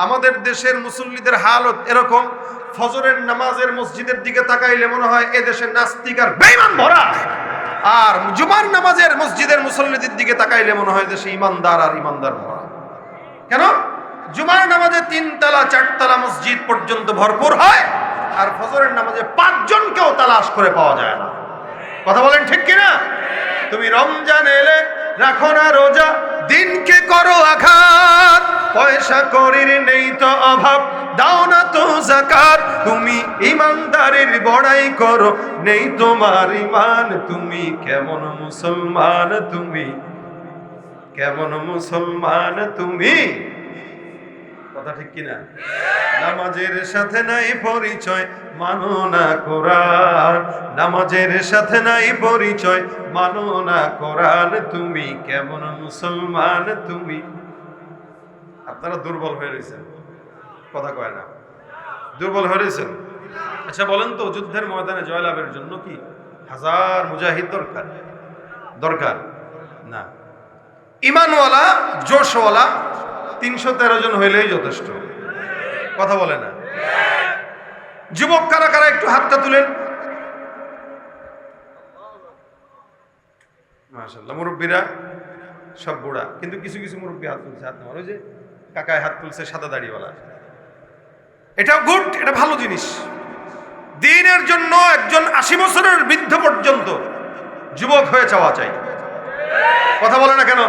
আমাদের দেশের মুসল্লিদের হালত এরকম, ফজরের নামাজের মসজিদের দিকে তাকাইলে মনে হয় এ দেশে নাস্তিক আর বেঈমান ভরা, আর জুমার নামাজের মসজিদের মুসল্লিদের দিকে তাকাইলে মনে হয় দেশে ইমানদার আর ইমানদার ভরা। কেন? জুমার নামাজে 3 তলা 4 তলা মসজিদ পর্যন্ত ভরপুর হয়, আর ফজরের নামাজে 5 জনকেও তালাশ করে পাওয়া যায় না। কথা বলেন ঠিক কিনা? তুমি রমজান এলে রাখো না রোজা, দিনকে করো আঘাত, পয়সা করির নেই তো অভাব, দাও না তো যাকাত, তুমি ইমানদারের বড়াই করো, নেই তোমার ঈমান, তুমি কেমন মুসলমান, তুমি কেমন মুসলমান তুমি? কথা ঠিক কিনা? নামাজের সাথে নাই পরিচয়, মানো না কোরআন, নামাজের সাথে নাই পরিচয়, মানো না কোরআন, তুমি কেমন মুসলমান তুমি? আপনারা দুর্বল হয়ে রয়েছেন, কথা কয় না, দুর্বল হয়ে রয়েছেন। আচ্ছা বলেন তো, যুদ্ধের ময়দানে জয়লাভের জন্য কি 1000 মুজাহিদ দরকার? দরকার না। ইমানওয়ালা জোশওয়ালা 313 জন হইলেই যথেষ্ট। কথা বলে না? যুবক কারা কারা একটু হাতটা তুলেন। মাশাআল্লাহ। মুরব্বীরা সব বুড়া, কিন্তু কিছু কিছু মুরব্বী হাত তুলছে, হাত নামার। ওই যে কাকায় হাত তুলছে সাদা দাড়িওয়ালা, এটাও গুড, এটা ভালো জিনিস। দ্বীনের জন্য একজন 80 বছরের বৃদ্ধ পর্যন্ত যুবক হয়ে চাওয়া চাই। কথা বলে না কেন?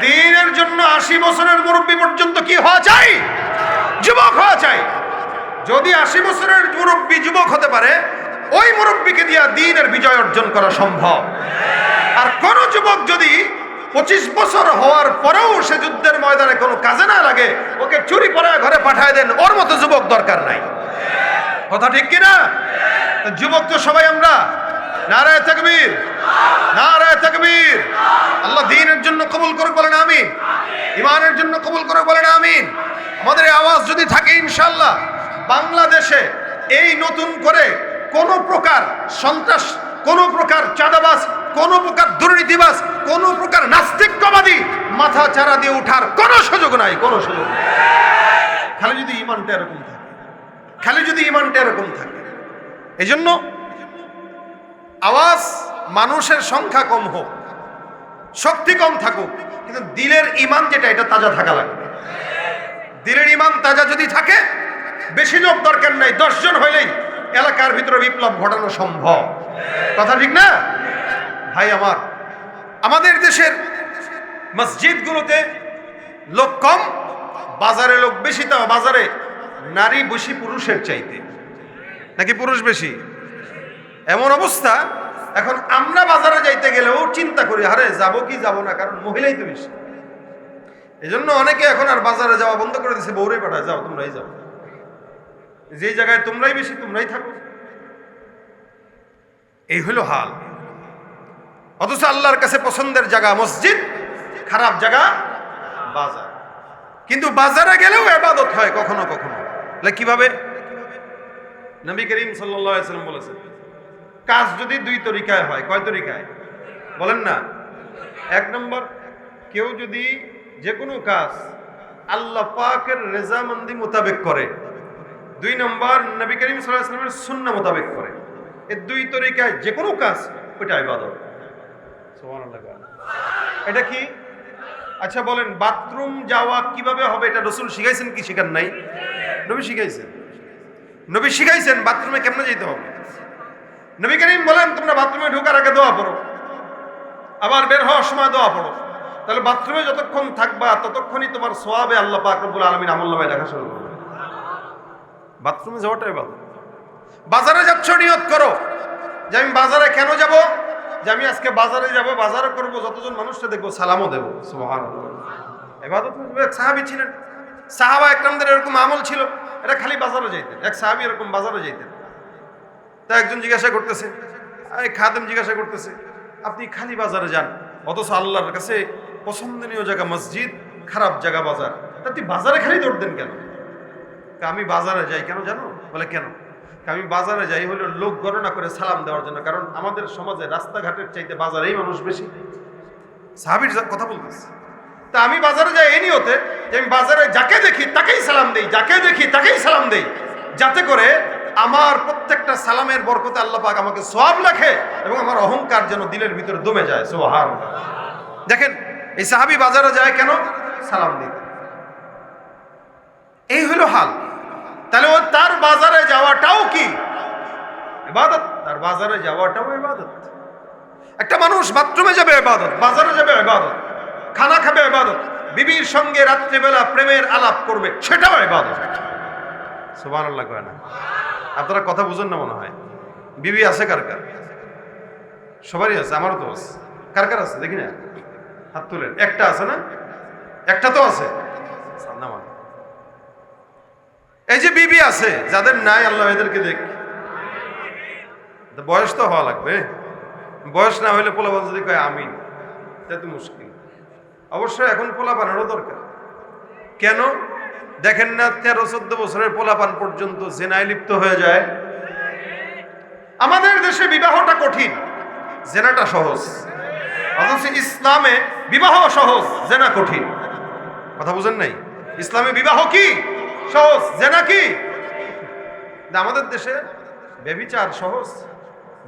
দ্বীনের জন্য 80 বছরের মুরব্বী পর্যন্ত কি হওয়া চাই? যুবক হওয়া চাই। যদি 80 বছরের মুরব্বী যুবক হতে পারে, ওই মুরব্বীকে দিয়ে দ্বীনের বিজয় অর্জন করা সম্ভব। আর কোন যুবক যদি 25 বছর হওয়ার পরেও সে যুদ্ধের ময়দানে কোনো কাজে না লাগে, ওকে চুরি করে ঘরে পাঠায় দেন, ওর মতো যুবক দরকার নাই। কথা ঠিক কিনা? যুবক তো সবাই আমরা। নারায়ে তাকবীর, নারায়ে তাকবীর। আল্লাহ দ্বীনের জন্য কবুল করুক, বলেন আমিন। ঈমানের জন্য কবুল করুক, বলেন আমিন। আমাদের এই আওয়াজ যদি থাকে, ইনশাআল্লাহ বাংলাদেশে এই নতুন করে কোনো প্রকার সন্ত্রাস, কোনো প্রকার চাঁদাবাজ, কোনো প্রকার দুর্নীতিবাজ, কোনো প্রকার নাস্তিকবাদী মাথা চারা দিয়ে ওঠার কোনো সুযোগ নাই, কোনো সুযোগ নাই। খালি যদি ঈমানটা এরকম থাকে, খালি যদি ঈমানটা এরকম থাকে। এই জন্য আওয়াজ, মানুষের সংখ্যা কম হোক, শক্তি কম থাকুক, কিন্তু দিলের ঈমান যেটা, এটা তাজা থাকা লাগবে। দিলের ঈমান তাজা যদি থাকে, বেশি লোক দরকার নাই, 10 জন হইলেই এলাকার ভিতরে বিপ্লব ঘটানো সম্ভব। কথা ঠিক না ভাই আমার? আমাদের দেশের মসজিদগুলোতে লোক কম, বাজারে লোক বেশি। তো বাজারে নারী বেশি পুরুষের চাইতে, নাকি পুরুষ বেশি? এমন অবস্থা, এখন আমরা বাজারে যাইতে গেলেও চিন্তা করি, আরে যাব কি যাব না, কারণ মহিলাই তো বেশি। এই জন্য অনেকে এখন আর বাজারে যাওয়া বন্ধ করে দিচ্ছে, বউরাই পাঠায়, যাও তোমরাই যাও, যেই জায়গায় তোমরাই বেশি তোমরাই থাকো। এই হলো হাল। অথচ আল্লাহর কাছে পছন্দের জায়গা মসজিদ, খারাপ জায়গা বাজার। কিন্তু বাজারে গেলেও ইবাদত হয় কখনো কখনো। কিভাবে? নবী করিম সাল্লাল্লাহু আলাইহি ওয়াসাল্লাম বলেছেন, কাজ যদি 2 তরিকায় হয়। কয় তরিকায় বলেন না? 1 নম্বর, কেউ যদি যে কোনো কাজ আল্লাহ পাকের রেজামন্দি মোতাবেক করে। 2 নম্বর, নবী করিম সাল্লাল্লাহু আলাইহি ওয়াসাল্লামের সুন্নাহ মোতাবেক করে। এই 2 তরিকায় যে কোনো কাজ, ওইটা ইবাদত। সুবহানাল্লাহ। এটা কি? আচ্ছা বলেন, বাথরুম যাওয়া কিভাবে হবে? এটা রাসূল শিখাইছেন কি শিখান নাই? নবী শিখাইছেন। নবী শিখাইছেন বাথরুমে কেমনে যেতে হবে। নবী করিম বলেন, তোমরা বাথরুমে ঢোকার আগে দোয়া পড়ো, আবার বের হওয়ার সময় দোয়া পড়ো। তাহলে বাথরুমে যতক্ষণ থাকবা ততক্ষণই তোমার সওয়াবে আল্লাহ পাক রব্বুল আলামিন আমলনামায় লেখা শুরু করবে। বাথরুমে যাওয়াটাই ভালো। বাজারে যাচ্ছ, নিয়ত করো যে আমি বাজারে কেন যাব? যে আমি আজকে বাজারে যাব, বাজারে করব, যতজন মানুষকে দেখবো সালামও দেবো। সুবহানাল্লাহ। ইবাদত হবে। এক সাহাবী ছিলেন, সাহাবা একরামদের এরকম আমল ছিল, এরা খালি বাজারে যাইতেন। এক সাহাবী এরকম বাজারে যাইতেন। তা একজন জিজ্ঞাসা করতেছে, খাদেম জিজ্ঞাসা করতেছে, আপনি খালি বাজারে যান, অথচ আল্লাহর কাছে পছন্দনীয় জায়গা মসজিদ, খারাপ জায়গা বাজার, তা তুই বাজারে খালি দৌড় দেন কেন? আমি বাজারে যাই কেন জানো? বলে কেন? আমি বাজারে যাই হলো লোক গণনা করে সালাম দেওয়ার জন্য, কারণ আমাদের সমাজে রাস্তাঘাটের চাইতে বাজারেই মানুষ বেশি। সাহাবীর কথা বলতেছে। তা আমি বাজারে যাই এই নিয়তে যে আমি বাজারে যাকে দেখি তাকেই সালাম দেই, যাকে দেখি তাকেই সালাম দেই, যাতে করে আমার প্রত্যেকটা সালামের বরকতে আল্লাহ পাক আমাকে সওয়াব লেখে এবং আমার অহংকার যেন দিলের ভিতরে দমে যায়। সুবহানাল্লাহ। দেখেন এই সাহাবী বাজারে যায় কেন? সালাম দিতে। এই হলো হাল। তাহলে ও তার বাজারে যাওয়াটাও কি ইবাদত? তার বাজারে যাওয়াটাও ইবাদত। একটা মানুষ বাথরুমে যাবে ইবাদত, বাজারে যাবে ইবাদত, খানা খাবে ইবাদত, বিবির সঙ্গে রাত্রিবেলা প্রেমের আলাপ করবে, সেটাও ইবাদত। সুবহানাল্লাহ কয় না? আপনারা কথা বুঝেন না মনে হয়। বিবি আছে কার কার? সবারই আছে, আমারও তো আছে। কার কার আছে দেখি না, হাত তুলেন। একটা আছে না? একটা তো আছে। এই যে বিবি আছে, যাদের নাই আল্লাহ এদেরকে দেখ। বয়স তো হওয়া লাগবে, বয়স না হইলে পোলাপান যদি কয় আমিন, এটা তো মুশকিল। অবশ্যই এখন পোলাপানেরও দরকার। কেন দেখেন না 13-14 বছরের পোলাপান পর্যন্ত জেনায় লিপ্ত হয়ে যায়। আমাদের দেশে বিবাহটা কঠিন, জেনাটা সহজ। অথচ ইসলামে বিবাহ সহজ, জেনা কঠিন। কথা বুঝেন নাই? ইসলামে বিবাহ কি সহজ, জেনা কি? আমাদের দেশে ব্যভিচার সহজ,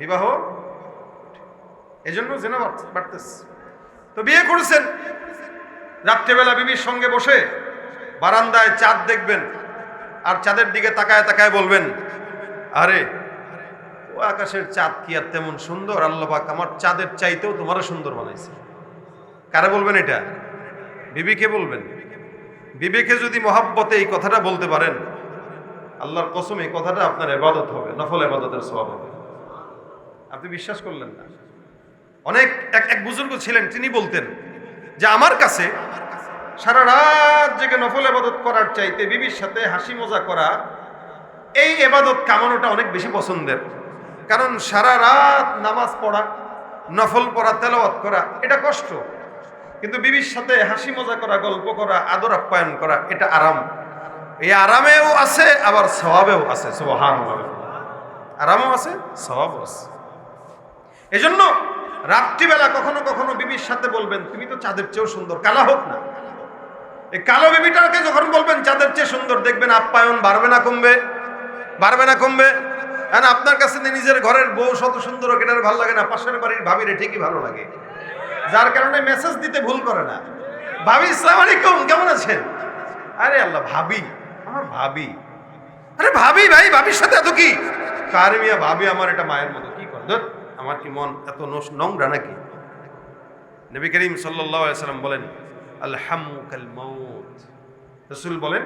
বিবাহ এজন্য জেনা বাড়তেছে। তো বিয়ে করেছেন, রাত্রেবেলা বিবির সঙ্গে বসে বারান্দায় চাঁদ দেখবেন আর চাঁদের দিকে তাকায় তাকায় বলবেন, আরে ও আকাশের চাঁদ কি আর তেমন সুন্দর, আল্লাহ পাক আমার চাঁদের চাইতেও তোমারও সুন্দর বানাইছে। কারে বলবেন এটা? বিবিকে বলবেন। বিবেকে যদি মহাব্বতে এই কথাটা বলতে পারেন, আল্লাহর কসম এই কথাটা আপনার ইবাদত হবে, নফল ইবাদতের সওয়াব হবে। আপনি বিশ্বাস করলেন না? অনেক এক বুজুর্গ ছিলেন, তিনি বলতেন যে আমার কাছে সারা রাত জেগে নফল ইবাদত করার চাইতে বিবির সাথে হাসি মজা করা, এই ইবাদত কামানোটা অনেক বেশি পছন্দের। কারণ সারা রাত নামাজ পড়া, নফল পড়া, তেলাওয়াত করা এটা কষ্ট, কিন্তু বিবির সাথে হাসি মজা করা, গল্প করা, আদর আপ্যায়ন করা এটা আরাম। এই আরামেও আছে আবার সওয়াবেও আছে। সুবহানাল্লাহ। আরামও আছে, সওয়াবও আছে। এজন্য রাত্রিবেলা কখনো কখনো বিবির সাথে বলবেন, তুমি তো চাঁদের চেয়েও সুন্দর, কালা হোক না। এই কালো বিবিটাকে যখন বলবেন চাঁদের চেয়ে সুন্দর, দেখবেন আপ্যায়ন বাড়বে না কমবে? বাড়বে না কমবে? কারণ আপনার কাছে নিজের ঘরের বউ শত সুন্দর, এটার ভালো লাগে না, পাশের বাড়ির ভাবিরে ঠিকই ভালো লাগে, যার কারণে মেসেজ দিতে ভুল করে না। ভাবি আসসালামু আলাইকুম, কেমন আছেন? আরে আল্লাহ, ভাবি, আমার ভাবি। আরে ভাবি, ভাই ভাবির সাথে এত কি? কার মিয়া, ভাবি আমার এটা মায়ের মতো। কি কর, আমার কি মন এত নোংরা নাকি? নবী করিম সাল্লাল্লাহু আলাইহি সাল্লাম বলেন, আল হাম্মু কাল মাউত। রাসূল বলেন,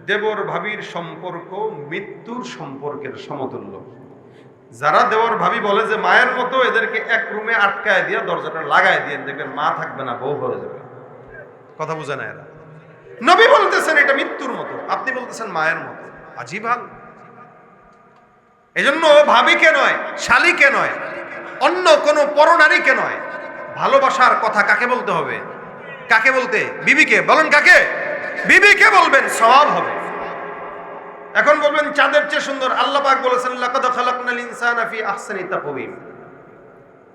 দেবর ভাবির সম্পর্ক মৃত্যুর সম্পর্কের সমতুল্য। যারা দেওর ভাবি বলে যে মায়ের মতো, এদেরকে এক রুমে আটকায় দিয়ে দরজাটা লাগায় দিয়ে, দেখবেন মা থাকবে না, বউ হয়ে যাবে। কথা বুঝে না এরা? নবী বলতেছেন এটা মৃত্যুর মতো, আপনি বলতেছেন মায়ের মতো। আজীব হাল। এজন্য ভাবিকে নয়, শালীকে নয়, অন্য কোনো পরনারীকে নয়, ভালোবাসার কথা কাকে বলতে হবে? কাকে বলতে? বিবিকে। বলেন কাকে? বিবিকে বলবেন, সওয়াব হবে। এখন বলবেন চাঁদের চেয়ে সুন্দর। আল্লাহ পাক বলেছেন, লাকাদ খালাকনাল ইনসানা ফি আহসানি তাকওয়িম।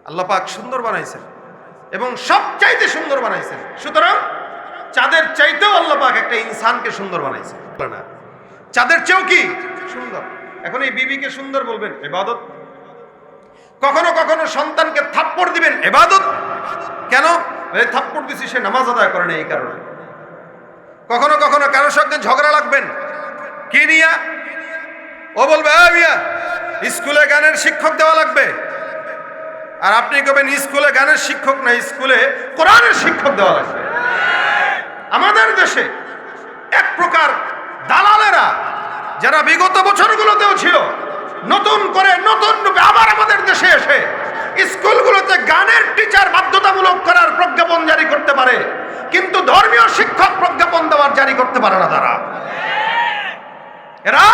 আল্লাহ পাক সুন্দর বানাইছেন এবং সবচাইতে সুন্দর বানাইছেন। সুতরাং চাঁদের চাইতেও আল্লাহ পাক একটা ইনসানকে সুন্দর বানাইছেন, না চাঁদের চেয়েও কি সুন্দর। এখন এই বিবিকে সুন্দর বলবেন, ইবাদত। কখনো কখনো সন্তানকে থাপ্পড় দিবেন, ইবাদত। কেন? এই থাপ্পড় দিছি সে নামাজ আদায় করে না, এই কারণে। কখনো কখনো কারোর সঙ্গে ঝগড়া লাগবেন, কি নিয়া? ও বলবে, মিয়া স্কুলে গানের শিক্ষক দেওয়া লাগবে, আর আপনি কবেন স্কুলে গানের শিক্ষক না, স্কুলে কোরআনের শিক্ষক দেওয়া লাগবে। আমাদের দেশে এক প্রকার দালালেরা, যারা বিগত বছরগুলোতেও ছিল, নতুন করে নতুন রূপে আবার আমাদের দেশে এসে স্কুলগুলোতে গানের টিচার বাধ্যতামূলক করার প্রজ্ঞাপন জারি করতে পারে, কিন্তু ধর্মীয় শিক্ষক প্রজ্ঞাপন দেওয়ার জারি করতে পারে না। তারা, এরা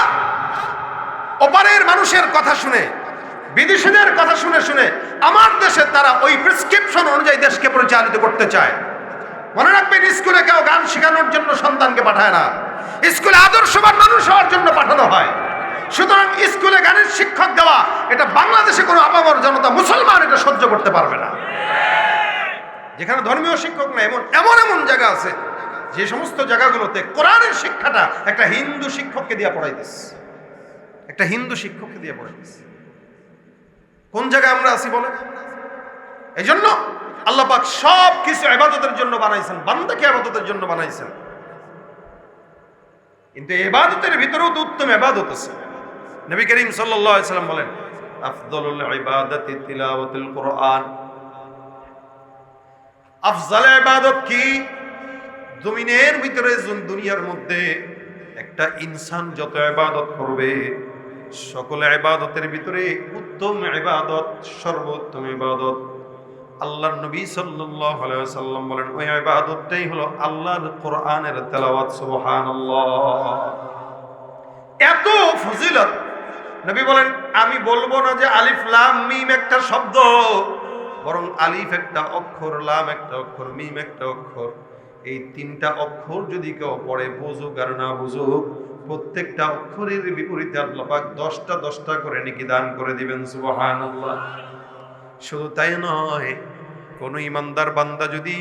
ওপারের মানুষের কথা শুনে, বিদেশিদের কথা শুনে শুনে আমার দেশে তারা ওই প্রেসক্রিপশন অনুযায়ী দেশকে পরিচালিত করতে চায়। মনে রাখবেন, স্কুলে কেউ গান শেখানোর জন্য সন্তানকে পাঠায় না, স্কুলে আদর্শবান মানুষ হওয়ার জন্য পাঠানো হয়। সুতরাং স্কুলে গানের শিক্ষক দেওয়া, এটা বাংলাদেশে কোনো আপামর জনতা, মুসলমান এটা সহ্য করতে পারবে না। যেখানে ধর্মীয় শিক্ষক না, এমন এমন জায়গা আছে যে সমস্ত জায়গাগুলোতে কোরআনের শিক্ষাটা একটা হিন্দু শিক্ষককে দিয়ে পড়াইতেছে, একটা হিন্দু শিক্ষককে দিয়ে পড়াইতেছে। কোন জায়গায় আমরা আছি বলে? এই জন্য আল্লাহ পাক সব কিছু ইবাদতের জন্য বানাইছেন, বান্দাকে ইবাদতের জন্য বানাইছেন। কিন্তু ইবাদতের ভিতরেও তো উত্তম ইবাদত আছে। নবী করিম সাল্লাল্লাহু আলাইহি সাল্লাম বলেন, আফদলুল ইবাদাতি তিলাওয়াতুল কুরআন। আফজাল ইবাদত কি? জমিনের ভিতরে, দুনিয়ার মধ্যে একটা ইনসান যত ইবাদত করবে, সকল ইবাদতের ভিতরে উত্তম ইবাদত, সর্বোত্তম ইবাদত আল্লাহর নবী সাল্লাল্লাহু আলাইহি ওয়াসাল্লাম বলেন ওই ইবাদতটাই হলো আল্লাহর কোরআনের তেলাওয়াত। সুবহানাল্লাহ, এত ফজিলত। নবী বলেন, আমি বলবো না যে আলিফ লাম মিম একটা শব্দ, বরং আলিফ একটা অক্ষর, লাম একটা অক্ষর, মিম একটা অক্ষর। এই তিনটা অক্ষর যদি কেউ পড়ে, বুঝুক আর না বুঝুক, প্রত্যেকটা অক্ষরের বিপরীতে আল্লাহ পাক 10টা করে নেকি দান করে দিবেন। সুবহানাল্লাহ। শুধু তাই নয়, কোন ইমানদার বান্দা যদি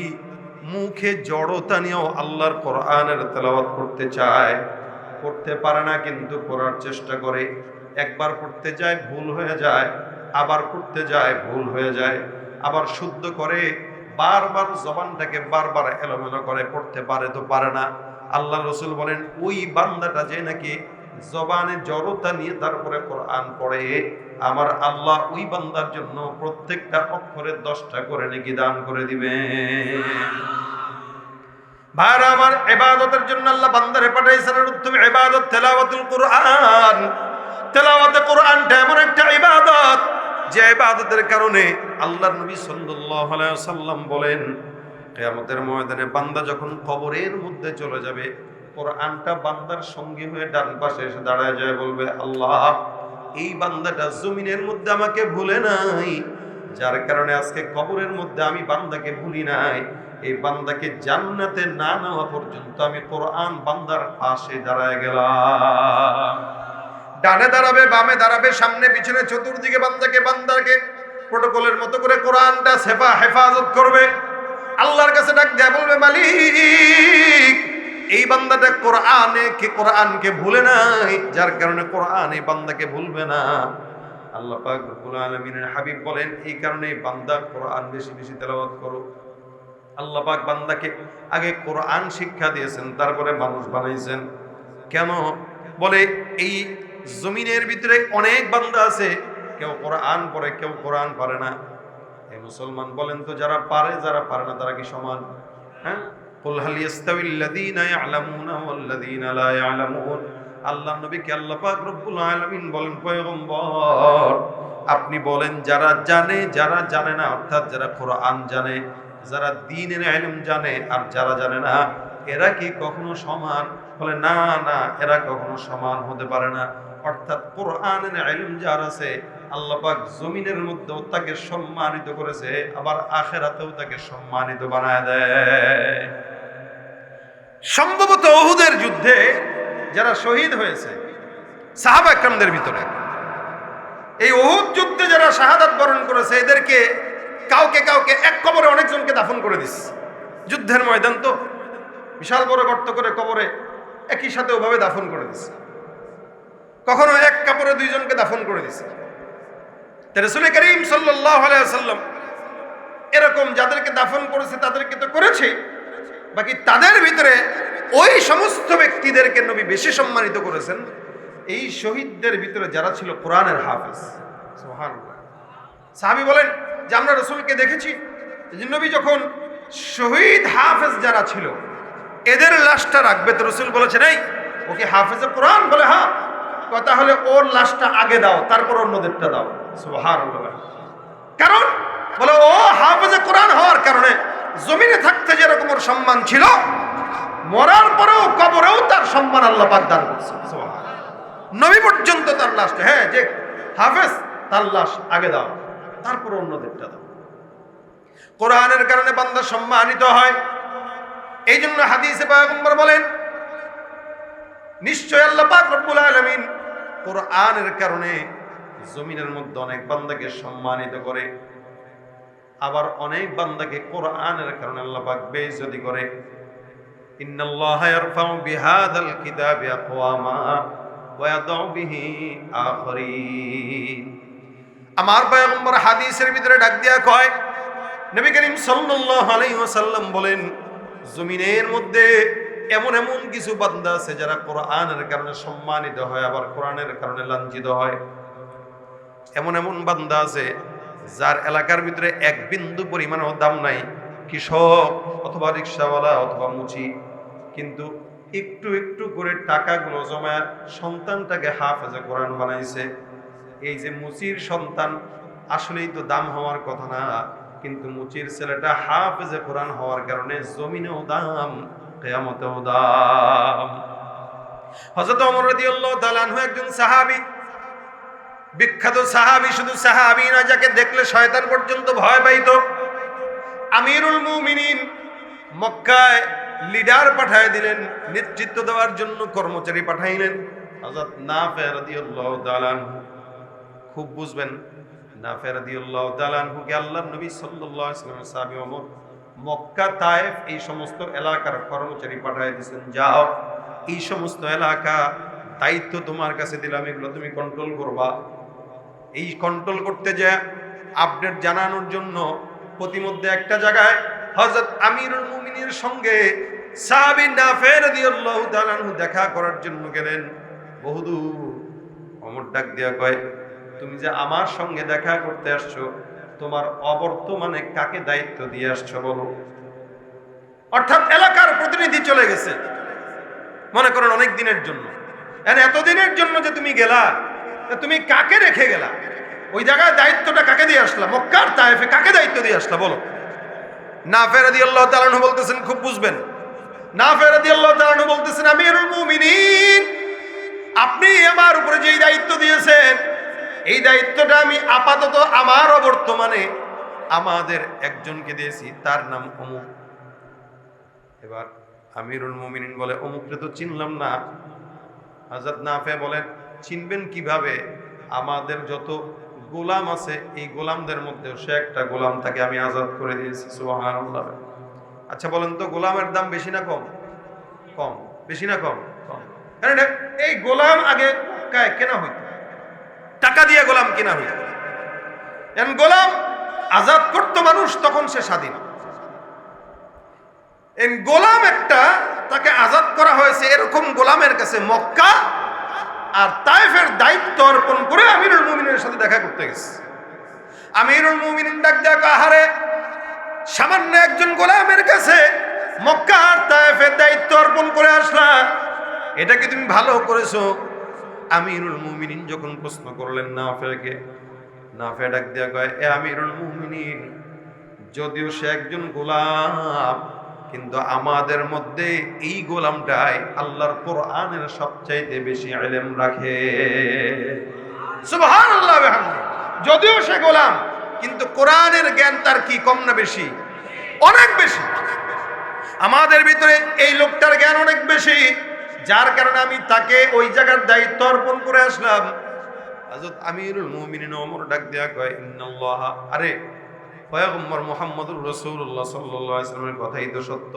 মুখে জড়তা নিয়েও আল্লাহর কোরআনের তেলাওয়াত করতে চায়, করতে পারে না, কিন্তু পড়ার চেষ্টা করে। একবার পড়তে যায় ভুল হয়ে যায়, আবার পড়তে যায় ভুল হয়ে যায়, আবার শুদ্ধ করে, বারবার জবানটাকে বারবার এলোমেলো করে, পড়তে পারে তো পারে না। আল্লাহ রসুল বলেন, ওই বান্দাটা যে নাকি জবানে জড়তা নিয়ে তারপরে কোরআন পড়ে, আমার আল্লাহ ওই বান্দার জন্য প্রত্যেকটা অক্ষরে 10টা করে নেকি দান করে দিবে। ভাইরা আমার, ইবাদতের জন্য আল্লাহ বান্দারে পাঠাইছেন উত্তম ইবাদত তেলাওয়াতুল কুরআন। তেলাওয়াতে কোরআনটা এমন একটা ইবাদত, যে ইবাদতের কারণে আল্লাহর নবী সাল্লাল্লাহু আলাইহি ওয়াসাল্লাম বলেন, কিয়ামতের ময়দানে বান্দা যখন কবরের মধ্যে চলে যাবে, কোরআনটা বান্দার সঙ্গী হয়ে ডান পাশে এসে দাঁড়ায় যায়, বলবে, আল্লাহ এই বান্দাটা জমিনের মধ্যে আমাকে ভুলে নাই, যার কারণে আজকে কবরের মধ্যে আমি বান্দাকে ভুলি নাই। এই বান্দাকে জান্নাতে না নেওয়া পর্যন্ত আমি কোরআন বান্দার পাশে দাঁড়ায় গেলাম। ডানে দাঁড়াবে, বামে দাঁড়াবে, সামনে পিছনে চতুর্দিকে বান্দাকে প্রটোকলের মতো করে কোরআনটা হেফাজত করবে। আল্লাহর কাছে ডাক দেয়া বলবে, মালিক এই বান্দাটা কোরআনকে ভুলে নাই, যার কারণে কোরআন এই বান্দাকে ভুলবে না। আল্লাহ পাক রব্বুল আলামিনের হাবিব বলেন, এই কারণে বান্দা কোরআন বেশি বেশি তেলাওয়াত করো। আল্লাহ পাক বান্দাকে আগে কোরআন শিক্ষা দিয়েছেন, তারপরে মানুষ বানাইছেন। কেন? বলে এই জমিনের ভিতরে অনেক বান্দা আছে, কেউ কোরআন পড়ে, কেউ কোরআন পারে না। এই মুসলমান বলেন তো, যারা পারে যারা পারে না তারা কি সমান? হ্যাঁ, কুল হাল ইয়াস্তাবিল্লাযীনা ইয়ালামুনা ওয়াল্লাযীনা লা ইয়ালামুন। আল্লাহর নবীকে আল্লাহ পাক রব্বুল আলামিন বলেন, পয়গম্বর আপনি বলেন, যারা জানে যারা জানে না, অর্থাৎ যারা কোরআন জানে, যারা দ্বীনের ইলম জানে, আর যারা জানে না, এরা কি কখনো সমান? বলে না না, এরা কখনো সমান হতে পারে না। অর্থাৎ কোরআনের ইলম যার আছে, আল্লাহ পাক জমিনের মধ্যেও তাকে সম্মানিত করেছে, আবার আখিরাতেও তাকে সম্মানিত বানায় দেয়। সম্ভবত উহুদের যুদ্ধে যারা শহীদ হয়েছে সাহাবা একরামদের ভিতরে, এই উহুদ যুদ্ধে যারা শাহাদাত বরণ করেছে, এদেরকে কাউকে এক কবরে অনেকজনকে দাফন করে দিচ্ছে। যুদ্ধের ময়দান তো, বিশাল বড় গর্ত করে কবরে একই সাথে ওভাবে দাফন করে দিচ্ছে। কখনো এক কাপড়ে 2 জনকে দাফন করে দিচ্ছে। রাসূল করিম সাল্লাল্লাহু আলাইহি ওয়াসাল্লাম এরকম যাদেরকে দাফন করেছে তাদেরকে তো করেছে, বাকি তাদের ভিতরে ওই সমস্ত ব্যক্তিদেরকে নবী বেশি সম্মানিত করেছেন, এই শহীদদের ভিতরে যারা ছিল কোরআনের হাফেজ। সুবহানাল্লাহ। সাহাবী বলেন যে আমরা রাসূলকে দেখেছি, যে নবী যখন শহীদ হাফেজ যারা ছিল এদের লাশটা রাখবে, তো রাসূল বলেছেন, এই ও কি হাফেজে কোরআন? বলে হ্যাঁ। কথা হলে ওর লাশটা আগে দাও, তারপর অন্যদেরটা দাও। সুবহানাল্লাহ। কারণ বলে ও হাফেজে কোরআন হওয়ার কারণে জমিনে থাকতে যেরকম ওর সম্মান ছিল, মরার পরেও কবরেও তার সম্মান আল্লাহ পাক দান করছে। সুবহানাল্লাহ। নবী পর্যন্ত তার লাশটা, হ্যাঁ যে হাফেজ তার লাশ আগে দাও, তারপর অন্যদেরটা দাও। কোরআনের কারণে বান্দা সম্মানিত হয়। এই জন্য হাদিসে পয়গম্বর বলেন, নিশ্চয় আল্লাহ পাক রব্বুল আলামিন কোরআনের কারণে জমিনের মধ্যে অনেক বান্দাকে সম্মানিত করে, আবার অনেক বান্দাকে কোরআনের কারণে আল্লাহ পাক বেইজ্জতি করে। ইন্নাল্লাহা ইয়ারফাউ বিহাযাল কিতাবি আকওয়ামা ওয়া ইয়াদউ বিহি আখরিন। আমার পয়গম্বর হাদিসের ভিতরে ডাক দিয়া কয়, নবী করিম সাল্লাল্লাহু আলাইহি ওয়াসাল্লাম বলেন, জমিনের মধ্যে এমন এমন কিছু বান্দা আছে যারা কোরআনের কারণে সম্মানিত হয়, আবার কোরআনের কারণে লাঞ্ছিত হয়। এমন এমন বান্দা আছে যার এলাকার ভিতরে এক বিন্দু পরিমাণও দাম নাই, কৃষক অথবা রিক্সাওয়ালা অথবা মুচি, কিন্তু একটু একটু করে টাকাগুলো জমা সন্তানটাকে হাফেজে কোরআন বানাইছে। এই যে মুচির সন্তান আসলেই তো দাম হওয়ার কথা না, কিন্তু মুচির ছেলেটা হাফেজে কোরআন হওয়ার কারণে জমিনেও দাম, কিয়ামতেও দাম। হযরত ওমর রাদিয়াল্লাহু তাআলা আনহু একজন সাহাবী, বিখ্যাত সাহাবী, শুধু সাহাবী না, যাকে দেখলে শয়তান পর্যন্ত ভয় পাইত। আমিরুল মুমিনিন মক্কায় লিডার পাঠায় দিলেন, নেতৃত্ব দেওয়ার জন্য কর্মচারী পাঠাইলেন। হযরত নাফে রাদিয়াল্লাহু তাআলা আনহু, খুব বুঝবেন, নাফে রাদিয়াল্লাহু তাআলা আনহুকে আল্লাহর নবী সাল্লাল্লাহু আলাইহি ওয়াসাল্লামের সাহাবী ওমর মক্কা, তায়েফ এই সমস্ত এলাকার কর্মচারী পাঠায় দিয়েছেন, যাও এই সমস্ত এলাকা দায়িত্ব তোমার কাছে দিলাম, এগুলো তুমি কন্ট্রোল করবা। এই কন্ট্রোল করতে যে আপডেট জানানোর জন্য প্রতিমধ্যে একটা জায়গায় হযরত আমিরুল মুমিনের সঙ্গে সাহাবী নাফে রাদিয়াল্লাহু তাআলা আনহু দেখা করার জন্য গেলেন। বহুদূর ওমর ডাক দিয়া কয়, তুমি যে আমার সঙ্গে দেখা করতে আসছো, তোমার অবর্তমানে কাকে দায়িত্ব দিয়ে আসছো বলো। অর্থাৎ এলাকার প্রতিনিধি চলে গেছে, মনে করেন অনেক দিনের জন্য। এত দিনের জন্য যে তুমি গেলা, তুমি কাকে রেখে গেলা? ওই জায়গায় দায়িত্বটা কাকে দিয়ে আসলা? মক্কার তায়েফে কাকে দায়িত্ব দিয়ে আসলা বলো? নাফে রাদিয়াল্লাহু তাআলা আনহু বলতেছেন, খুব বুঝবেন, নাফে রাদিয়াল্লাহু তাআলা আনহু বলতেছেন, আমিরুল মুমিনিন, আপনি আমার উপরে যেই দায়িত্ব দিয়েছেন, এই দায়িত্বটা আমি আপাতত আমার অবর্তমানে আমাদের একজনকে দিয়েছি, তার নাম অমুক। এবার আমিরুল মুমিনিন বলে, অমুককে তো চিনলাম না। হযরত নাফে বলেন, চিনবেন কিভাবে? আমাদের যত গোলাম আছে, এই গোলামদের মধ্যে সে একটা গোলাম, তাকে আমি আজাদ করে দিয়েছি। সুবহানাল্লাহ। আচ্ছা বলেন তো, গোলামের দাম বেশি না কম? কম। বেশি না কম? কম। কারণ এই গোলাম আগে কেনা হইত, টাকা দিয়ে গোলাম কেনা হইত। গোলাম আজাদ করতো মানুষ, তখন সে স্বাধীন। গোলাম একটা, তাকে আজাদ করা হয়েছে, এরকম গোলামের কাছে মক্কা আর তায়েফের দায়িত্ব অর্পণ করে আমিরুল মুমিনের সাথে দেখা করতে গেছে। আমিরুল মুমিনিন ডাক দেয়া, আহারে, সামান্য একজন গোলামের কাছে মক্কা আর তায়েফের দায়িত্ব অর্পণ করে আসলা, এটা কি তুমি ভালো করেছো? আমিরুল মুমিনিন যখন প্রশ্ন করলেন নাফেকে, নাফে ডাক দেয়া কয়, এ আমিরুল মুমিনিন, যদিও সে একজন গোলাম, কিন্তু আমাদের মধ্যে এই গোলামটাই আল্লাহর কোরআনের সবচাইতে বেশি ইলম রাখে। সুবহানাল্লাহ ওয়া বিহামদিহি। যদিও সে গোলাম, কিন্তু কোরআনের জ্ঞান তার কি কম না বেশি? অনেক বেশি। আমাদের ভিতরে এই লোকটার জ্ঞান অনেক বেশি, যার কারণে আমি তাকে ওই জায়গার দায়িত্ব অর্পণ করে আসলাম। হযরত আমিরুল মুমিনিন ওমর ডাক দেয়া কয়, ইন্নাল্লাহ, আরে পয়গম্বর মুহাম্মদুর রাসূলুল্লাহ সাল্লাল্লাহু আলাইহি ওয়াসাল্লামের কথাই তো সত্য।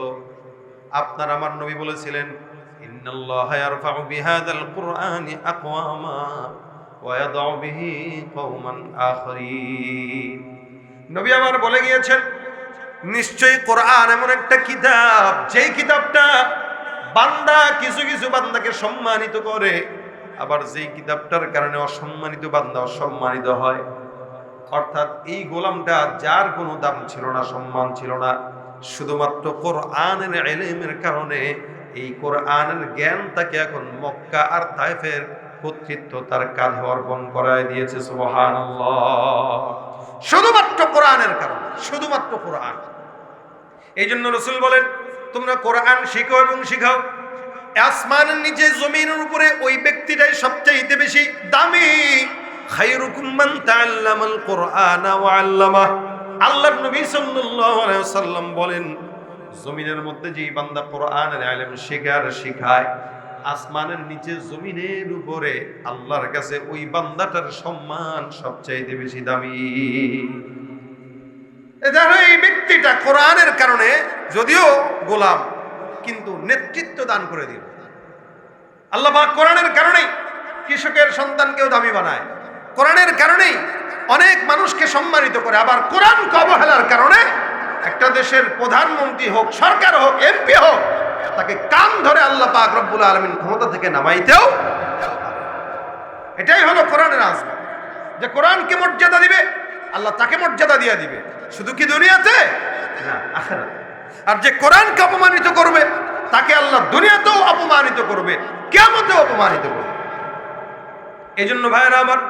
আপনার আমার নবী বলেছিলেন, ইন্নাল্লাহা ইয়ারফাউ বিহাযাল কুরআনি আকওয়ামা ওয়া ইয়াদউ বিহি কওমান আখরিন। নবী আমার বলে গিয়েছেন, নিশ্চয়ই কোরআন এমন একটা কিতাব, যেই কিতাবটা বান্দা কিছু কিছু বান্দাকে সম্মানিত করে, আবার যেই কিতাবটার কারণে অসম্মানিত বান্দা অসম্মানিত হয়। অর্থাৎ এই গোলামটা, যার কোনো দাম ছিল না, সম্মান ছিল না, শুধুমাত্র কোরআনের ইলমের কারণে, এই কোরআনের জ্ঞান তাকে এখন মক্কা আর তায়েফের কর্তৃত্ব তার কাঁধে অর্পণ করায় দিয়েছে। সুবহানাল্লাহ। শুধুমাত্র কোরআনের কারণে, শুধুমাত্র কোরআন। এই জন্য রাসূল বলেন, তোমরা কোরআন শিখো এবং শিখাও। আসমানের নিচে, জমিনের উপরে ওই ব্যক্তিটাই সবচেয়ে বেশি দামি। খায়রুকুম মান তাআল্লামাল কুরআনা ওয়া আল্লামাহ। আল্লাহর নবী সাল্লাল্লাহু আলাইহি ওয়াসাল্লাম বলেন, জমিনের মধ্যে যেই বান্দা কোরআনের ইলম শেখে আর শিখায়, আসমানের নিচে জমিনের উপরে আল্লাহর কাছে ওই বান্দাটার সম্মান সবচাইতে বেশি দামি। এই ব্যক্তিটা কোরআনের কারণে যদিও গোলাম, কিন্তু নেতৃত্ব দান করে দিল। আল্লাহ পাক কোরআনের কারণেই কৃষকের সন্তানকেও দামি বানায়, কোরআনের কারণেই অনেক মানুষকে সম্মানিত করে। আবার কোরআনকে অবহেলার কারণে একটা দেশের প্রধানমন্ত্রী হোক, সরকার হোক, এমপি হোক, তাকে কান ধরে আল্লাহ পাক রব্বুল আলামিন ক্ষমতা থেকে নামাইতেও। এটাই হলো কোরআনের আজমত, যে কোরআনকে মর্যাদা দিবে আল্লাহ তাকে মর্যাদা দিয়ে দিবে, শুধু কি দুনিয়াতে না, আখিরাতে। আর যে কোরআনকে অপমানিত করবে তাকে আল্লাহ দুনিয়াতেও অপমানিত করবে, কিয়ামতেও অপমানিত করবে। এই জন্য ভাইরা আমার,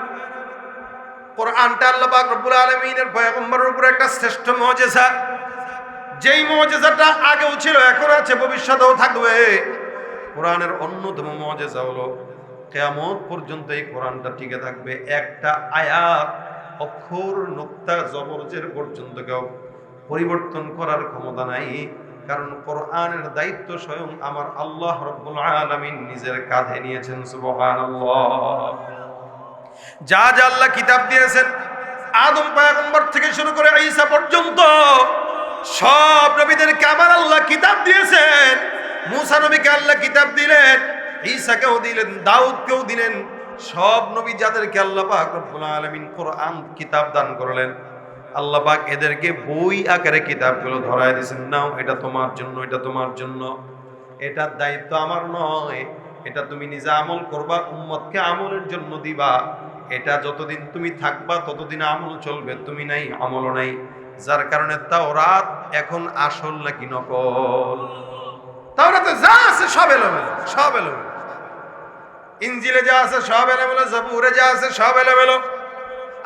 কোরআনটা আল্লাহ পাক রব্বুল আলামিনের পয়গম্বরের উপর একটা শ্রেষ্ঠ মুজিজা, যেই মুজিজাটা আগেও ছিল, এখন আছে, ভবিষ্যতেও থাকবে। কোরআনের অন্যতম মুজিজা হলো কিয়ামত পর্যন্ত এই কোরআনটা টিকে থাকবে। একটা আয়াত, অক্ষর, নুক্তা, জবর, জের পর্যন্ত কেউ পরিবর্তন করার ক্ষমতা নাই, কারণ কোরআনের দায়িত্ব স্বয়ং আমার আল্লাহ রাব্বুল আলামিন নিজের কাঁধে নিয়েছেন। সুবহানাল্লাহ। যা যা আল্লাহ কিতাব দিয়েছেন, আদম পয়গম্বর থেকে শুরু করে ঈসা পর্যন্ত সব নবীদেরকে আমার আল্লাহ কিতাব দিয়েছেন। মুসা নবীকে আল্লাহ কিতাব দিলেন, ঈসাকেও দিলেন, দাউদকেও দিলেন। সব নবী যাদেরকে আল্লাহ পাক রব্বুল আলামিন কোরআন কিতাব দান করলেন, আল্লাহ পাক এদেরকে বই আকারে কিতাবগুলো ধরায় দিয়েছেন, নাও এটা তোমার জন্য, এটা তোমার জন্য। এটার দায়িত্ব আমার নয়, এটা তুমি নিজে আমল করবা, উম্মতকে আমলের জন্য দিবা। এটা যতদিন তুমি থাকবা ততদিন আমল চলবে, তুমি নাই আমলও নাই। যার কারণে তাওরাত এখন আসল নাকি নকল? তাওরাতে যা আছে সব এলোমেলো, সব এলোমেলো। ইনজিলে যা আছে সব এলোমেলো, জাবুরে যা আছে সব এলোমেলো।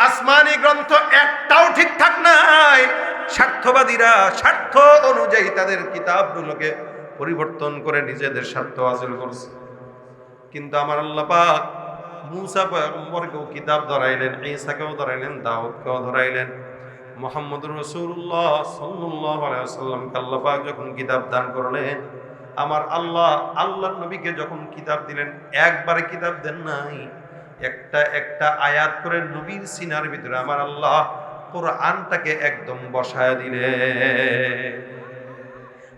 আসমানি গ্রন্থ একটাও ঠিকঠাক নাই। স্বার্থবাদীরা স্বার্থ অনুযায়ী তাদের কিতাবগুলোকে পরিবর্তন করে নিজেদের স্বার্থ হাসিল করছে। কিন্তু আমার আল্লাহ পাক মুসা পয়গম্বরকেও কিতাব ধরাইলেন, ঈসাকেও ধরাইলেন, দাউদকেও ধরাইলেন। মুহাম্মদুর রাসূলুল্লাহ সাল্লাল্লাহু আলাইহি ওয়াসাল্লামকে আল্লাহ পাক যখন কিতাব দান করলেন, আমার আল্লাহ আল্লাহর নবীকে যখন কিতাব দিলেন, একবারে কিতাব দেন নাই, একটা একটা আয়াত করে নবীর সিনার ভিতরে আমার আল্লাহ কোরআনটাকে একদম বসায় দিলেন।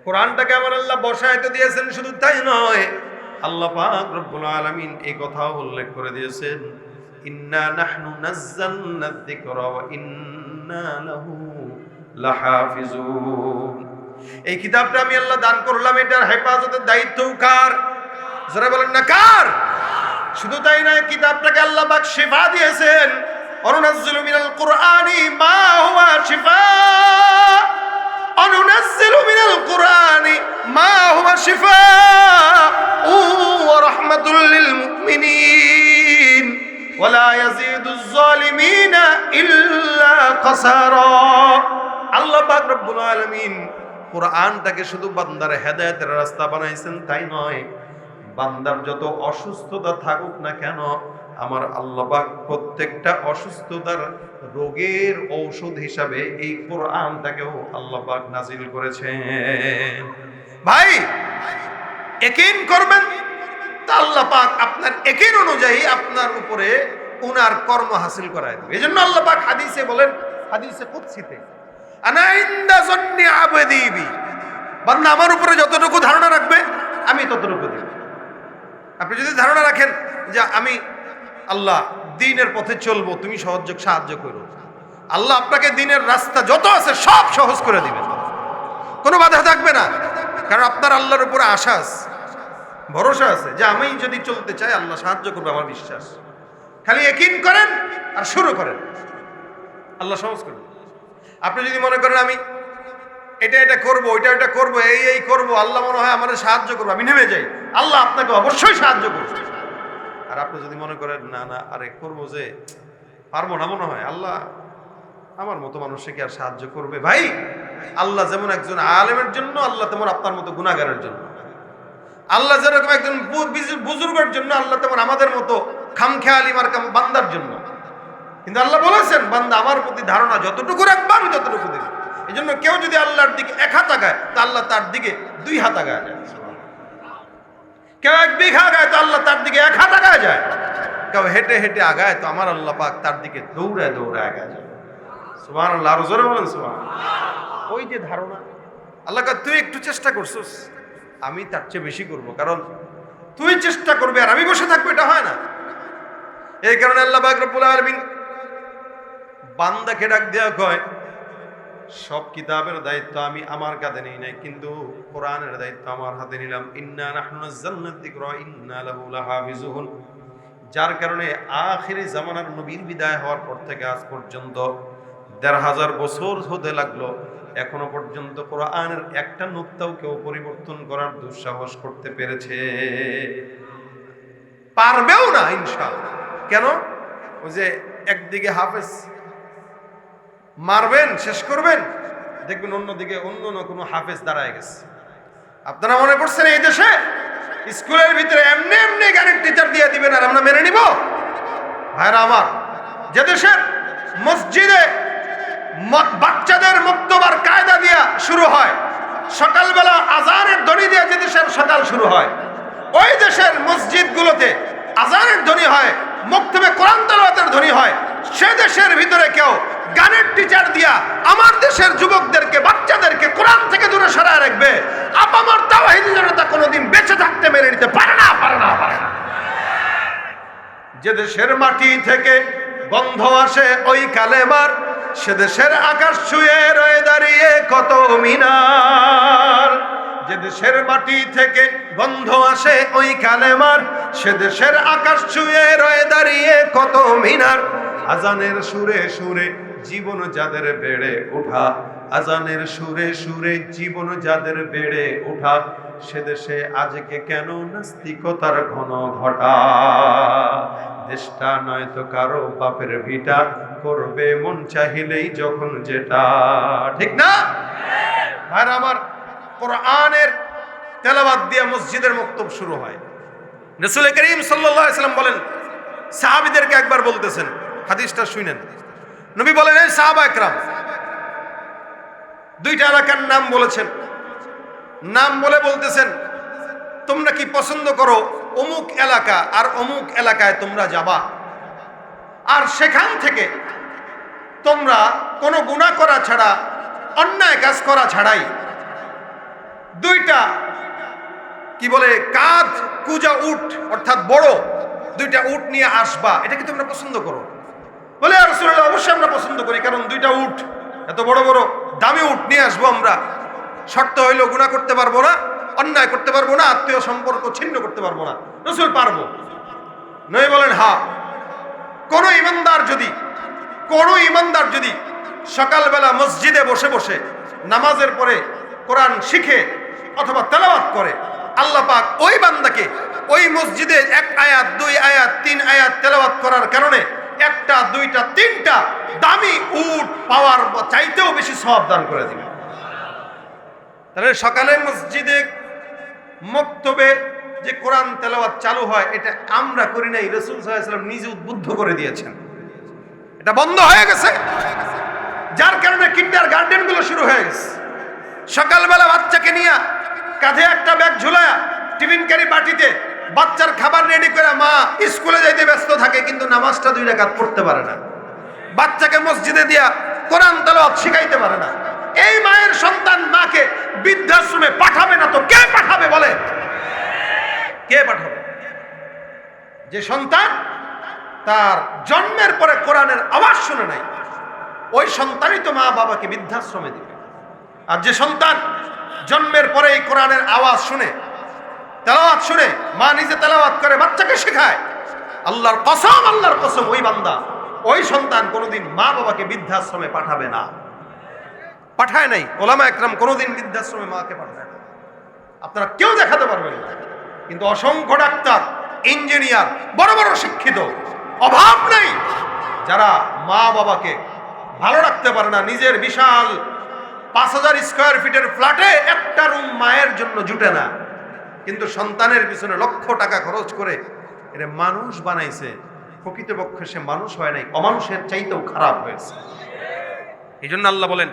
কোরআনটাকে আমার আল্লাহ বসাইতে দিয়েছেন। শুধু তাই নয়, আল্লাহ পাক রব্বুল আলামিন এই কথাও উল্লেখ করে দিয়েছেন, ইন্না নাহনু নাযালনা যিকরা ওয়া ইন্না লাহু লাহাফিজুন। এই কিতাবটা আমি আল্লাহ দান করলাম, এটার হেফাজতের দায়িত্ব কার? যারা বলেন না কার? শুধু তাই নয়, কিতাবটাকে আল্লাহ পাক শিফা দিয়েছেন। অনুনাজ্জিলু মিনাল কুরআনি মা হুয়া শিফা, অনুনাজ্জিলু মিনাল কুরআনি মা হুয়া শিফা ওয়া রাহমাতুল লিল মুমিনিন ওয়া লা ইয়াজিদুজ জালিমিনা ইল্লা খাসারা। আল্লাহ পাক রব্বুল আলামিন কোরআনটাকে শুধু বান্দার হেদায়েতের রাস্তা বানাইছেন তাই নয়, বান্দার যত অসুস্থতা থাকুক না কেন, আমার আল্লাহ পাক প্রত্যেকটা অসুস্থতার রোগের ঔষধ হিসাবে এই কোরআনটাকেও আল্লাহ পাক নাজিল করেছেন। ভাই, ইয়াকিন করবেন তা আল্লাহ পাক আপনার ইয়াকিন অনুযায়ী আপনার উপরে উনার কর্ম হাসিল করায় দেবে। এজন্য আল্লাহ পাক হাদিসে বলেন, হাদিসে কুদসিতে, আনা ইনদা যন্নি আবদি বি, বান্দা আমার উপরে যতটুকু ধারণা রাখবে আমি ততটুকু দেব। আপনি যদি ধারণা রাখেন যে আমি আল্লাহ দ্বীনের পথে চলবো, তুমি সাহায্য করো, আল্লাহ আপনাকে দ্বীনের রাস্তা যত আছে সব সহজ করে দিবেন, কোনো বাধা থাকবে না। কারণ আপনার আল্লাহর উপরে আশা আছে, ভরসা আছে যে আমি যদি চলতে চাই আল্লাহ সাহায্য করবে, আমার বিশ্বাস। খালি ইয়াকিন করেন আর শুরু করেন, আল্লাহ সহজ করবে। আপনি যদি মনে করেন আমি এটা করবো, ওইটা করবো, এই করবো, আল্লাহ মনে হয় আমার সাহায্য করবো, আমি নেমে যাই, আল্লাহ আপনাকে অবশ্যই সাহায্য করবে। আর আপনি যদি মনে করেন না আরে করবো যে পারবো না, মনে হয় আল্লাহ আমার মতো মানুষকে আর সাহায্য করবে। ভাই, আল্লাহ যেমন একজন আলেমের জন্য, আল্লাহ তেমন আপনার মতো গুনাহগারের জন্য। আল্লাহ যেরকম একজন বুজুর্গের জন্য, আল্লাহ তেমন আমাদের মতো খামখেয়ালি মার্কা বান্দার জন্য। কিন্তু আল্লাহ বলেছেন, বান্দা আমার প্রতি ধারণা যতটুকু রাখবা আমি ততটুকু দেব। এই জন্য কেউ যদি আল্লাহর দিকে 1 হাত আগায় তো আল্লাহ তার দিকে 2 হাত আগায় যায়। কেউ 1 বিঘা আগায় তো আল্লাহ তার দিকে 1 হাত আগায় যায়। কেউ হেঁটে হেঁটে আগায় তো আমার আল্লাহ পাক তার দিকে দৌড়ায় দৌড়ায় আগায় যায়। সুবহানাল্লাহ, আরো জোরে বলেন সুবহানাল্লাহ। ওই যে ধারণা, আল্লাহ কয় তুই একটু চেষ্টা করছিস, আমি তার চেয়ে বেশি করব, কারণ তুই চেষ্টা করবি আর আমি বসে থাকবো, এটা হয় না। এই কারণে আল্লাহ পাক রব্বুল আলামিন বান্দাকে ডাক দেয়া কয়, সব কিতাবের দায়িত্ব আমি আমার কাঁধে নিই নাই, কিন্তু কোরআনের দায়িত্ব আমার হাতে নিলাম। ইন্না নাহনু নাযালনা যিকরা ইন্না লাহু লাহাফিজুন। যার কারণে আখিরি জামানার নবীর বিদায় হওয়ার পর থেকে আজ পর্যন্ত ১৫০০ বছর হতে লাগলো, এখনো পর্যন্ত কোরআনের একটা নুক্তাও কেউ পরিবর্তন করার দুঃসাহস করতে পেরেছে? পারবেও না ইনশাআল্লাহ। কেন? ওই যে একদিকে হাফেজ মারবেন, শেষ করবেন, দেখবেন অন্যদিকে অন্য কোনো হাফেজ দাঁড়ায় গেছে। আপনারা মনে করছেন এই দেশে স্কুলের ভিতরে এমনি এমনি গানের টিচার দিয়ে দিবেন আর আমরা মেনে নিব? ভাইরা আমার, যে দেশের মসজিদে বাচ্চাদের মুক্তবার কায়দা দিয়া শুরু হয়, সকালবেলা আজানের ধ্বনি দিয়ে যে দেশের সকাল শুরু হয়, ওই দেশের মসজিদগুলোতে আজানের ধ্বনি হয়, মক্তবে কোরআন তেলাওয়াতের ধ্বনি হয়। সে দেশের ভিতরে কেউ গানের টিচার দিয়া আমার দেশের যুবকদেরকে, বাচ্চাদেরকে কোরআন থেকে দূরে সরায় রাখবে, আপামর তাওহীদি জনতা কোনোদিন বেঁচে থাকতে মেনে নিতে পারে না, পারে না, পারে না। যে দেশের মাটি থেকে গন্ধ আসে ওই কালেমার, সে দেশের আকাশ ছুঁয়ে রয়ে দাঁড়িয়ে কত মিনার। যে দেশের মাটি থেকে গন্ধ আসে ওই কালেমার, সে দেশের আকাশ ছুঁয়ে রয়ে দাঁড়িয়ে কত মিনার। আজানের সুরে সুরে জীবন যাদের বেড়ে ওঠা, আজানের সুরে সুরে জীবন যাদের বেড়ে ওঠা, সে দেশে আজকে কেন নাস্তিকতার ঘন ঘটা। দেশটা নয়তো কারো বাপের ভিটা, করবে মন চাহিলেই যখন যেটা। ঠিক না ভাইরা আমার? কোরআনের তেলাওয়াত দিয়ে মসজিদের মক্তব শুরু হয়। রাসূল করিম সাল্লাল্লাহু আলাইহি ওয়াসাল্লাম বলেন, সাহাবীদেরকে একবার বলতেছেন, হাদিসটা শুনেন। নবী বলেন, এই সাহাবা একরাম, দুইটা এলাকার নাম বলেছেন, নাম বলে বলতেছেন, তোমরা কি পছন্দ করো অমুক এলাকা আর অমুক এলাকায় তোমরা যাবা, আর সেখান থেকে তোমরা কোনো গুনাহ করা ছাড়া, অন্যায় কাজ করা ছাড়াই দুইটা কি বলে কাঁধ কুজা উট, অর্থাৎ বড় দুইটা উট নিয়ে আসবা, এটা কি তোমরা পছন্দ করো? বলে, ইয়া রাসূলুল্লাহ, অবশ্যই আমরা পছন্দ করি, কারণ দুইটা উট, এত বড় বড় দামি উট নিয়ে আসবো আমরা। শর্ত হইল গুনাহ করতে পারবো না, অন্যায় করতে পারবো না, আত্মীয় সম্পর্ক ছিন্ন করতে পারবো না। রাসূল পারবো। নবী বলেন, হ্যাঁ, কোন ইমানদার যদি সকালবেলা মসজিদে বসে বসে নামাজের পরে কোরআন শিখে অথবা তেলাওয়াত করে, আল্লাহ পাক ওই বান্দাকে ওই মসজিদে 1 আয়াত 2 আয়াত 3 আয়াত তেলাওয়াত করার কারণে 1টা 2টা 3টা দামি উট পাওয়ার চাইতেও বেশি সওয়াব দান করে দিবে। তাহলে সকালে মসজিদে মক্তবে যে কোরআন তেলাওয়াত চালু হয়, এটা আমরা করি নাই, রাসূল সাল্লাল্লাহু আলাইহি ওয়াসাল্লাম নিজে উদ্বুদ্ধ করে দিয়েছেন। এটা বন্ধ হয়ে গেছে, যার কারণে কিন্ডারগার্টেন গুলো শুরু হয়ে গেছে। সকালবেলা বাচ্চাকে নিয়ে কাঁধে একটা ব্যাগ ঝুলায়া, টিফিন ক্যারি বাটিতে বাচ্চার খাবার রেডি করে মা স্কুলে যাইতে ব্যস্ত থাকে, কিন্তু নামাজটা 2 রাকাত পড়তে পারে না। বাচ্চাকে মসজিদে দিয়া কোরআন তেলাওয়াত শিখাইতে পারে না। এই মায়ের সন্তান মাকে বৃদ্ধাশ্রমে পাঠাবে না তো কে পাঠাবে? বলে, কে পাঠাবে? যে সন্তান তার জন্মের পরে কোরআনের আওয়াজ শুনে নাই, ওই সন্তানই তো মা বাবাকে বৃদ্ধাশ্রমে দিবে। আর যে সন্তান জন্মের পরে এই কোরআনের আওয়াজ শুনে, তেলাওয়াত শুনে, মা নিজে তেলাওয়াত করে বাচ্চাকে শেখায়, আল্লাহর কসম ওই বান্দা, ওই সন্তান কোনোদিন মা বাবাকে বৃদ্ধাশ্রমে পাঠাবে না। পাঠায় নাই, ওলামা একরাম কোনোদিন বৃদ্ধাশ্রমে মাকে পাঠায় না। আপনারা কেউ দেখাতে পারবেন না, কিন্তু অসংখ্য ডাক্তার, ইঞ্জিনিয়ার, বড় বড় শিক্ষিত, অভাব নেই, যারা মা বাবাকে ভালো রাখতে পারে না। নিজের বিশাল 5000 স্কয়ার ফিটের ফ্ল্যাটে একটা রুম মায়ের জন্য জুটে না, কিন্তু সন্তানের পিছনে লক্ষ টাকা খরচ করে এর মানুষ বানাইছে। প্রকৃতপক্ষে সে মানুষ হয় নাই, অমানুষের চাইতেও খারাপ হয়েছে। এই জন্য আল্লাহ বলেন,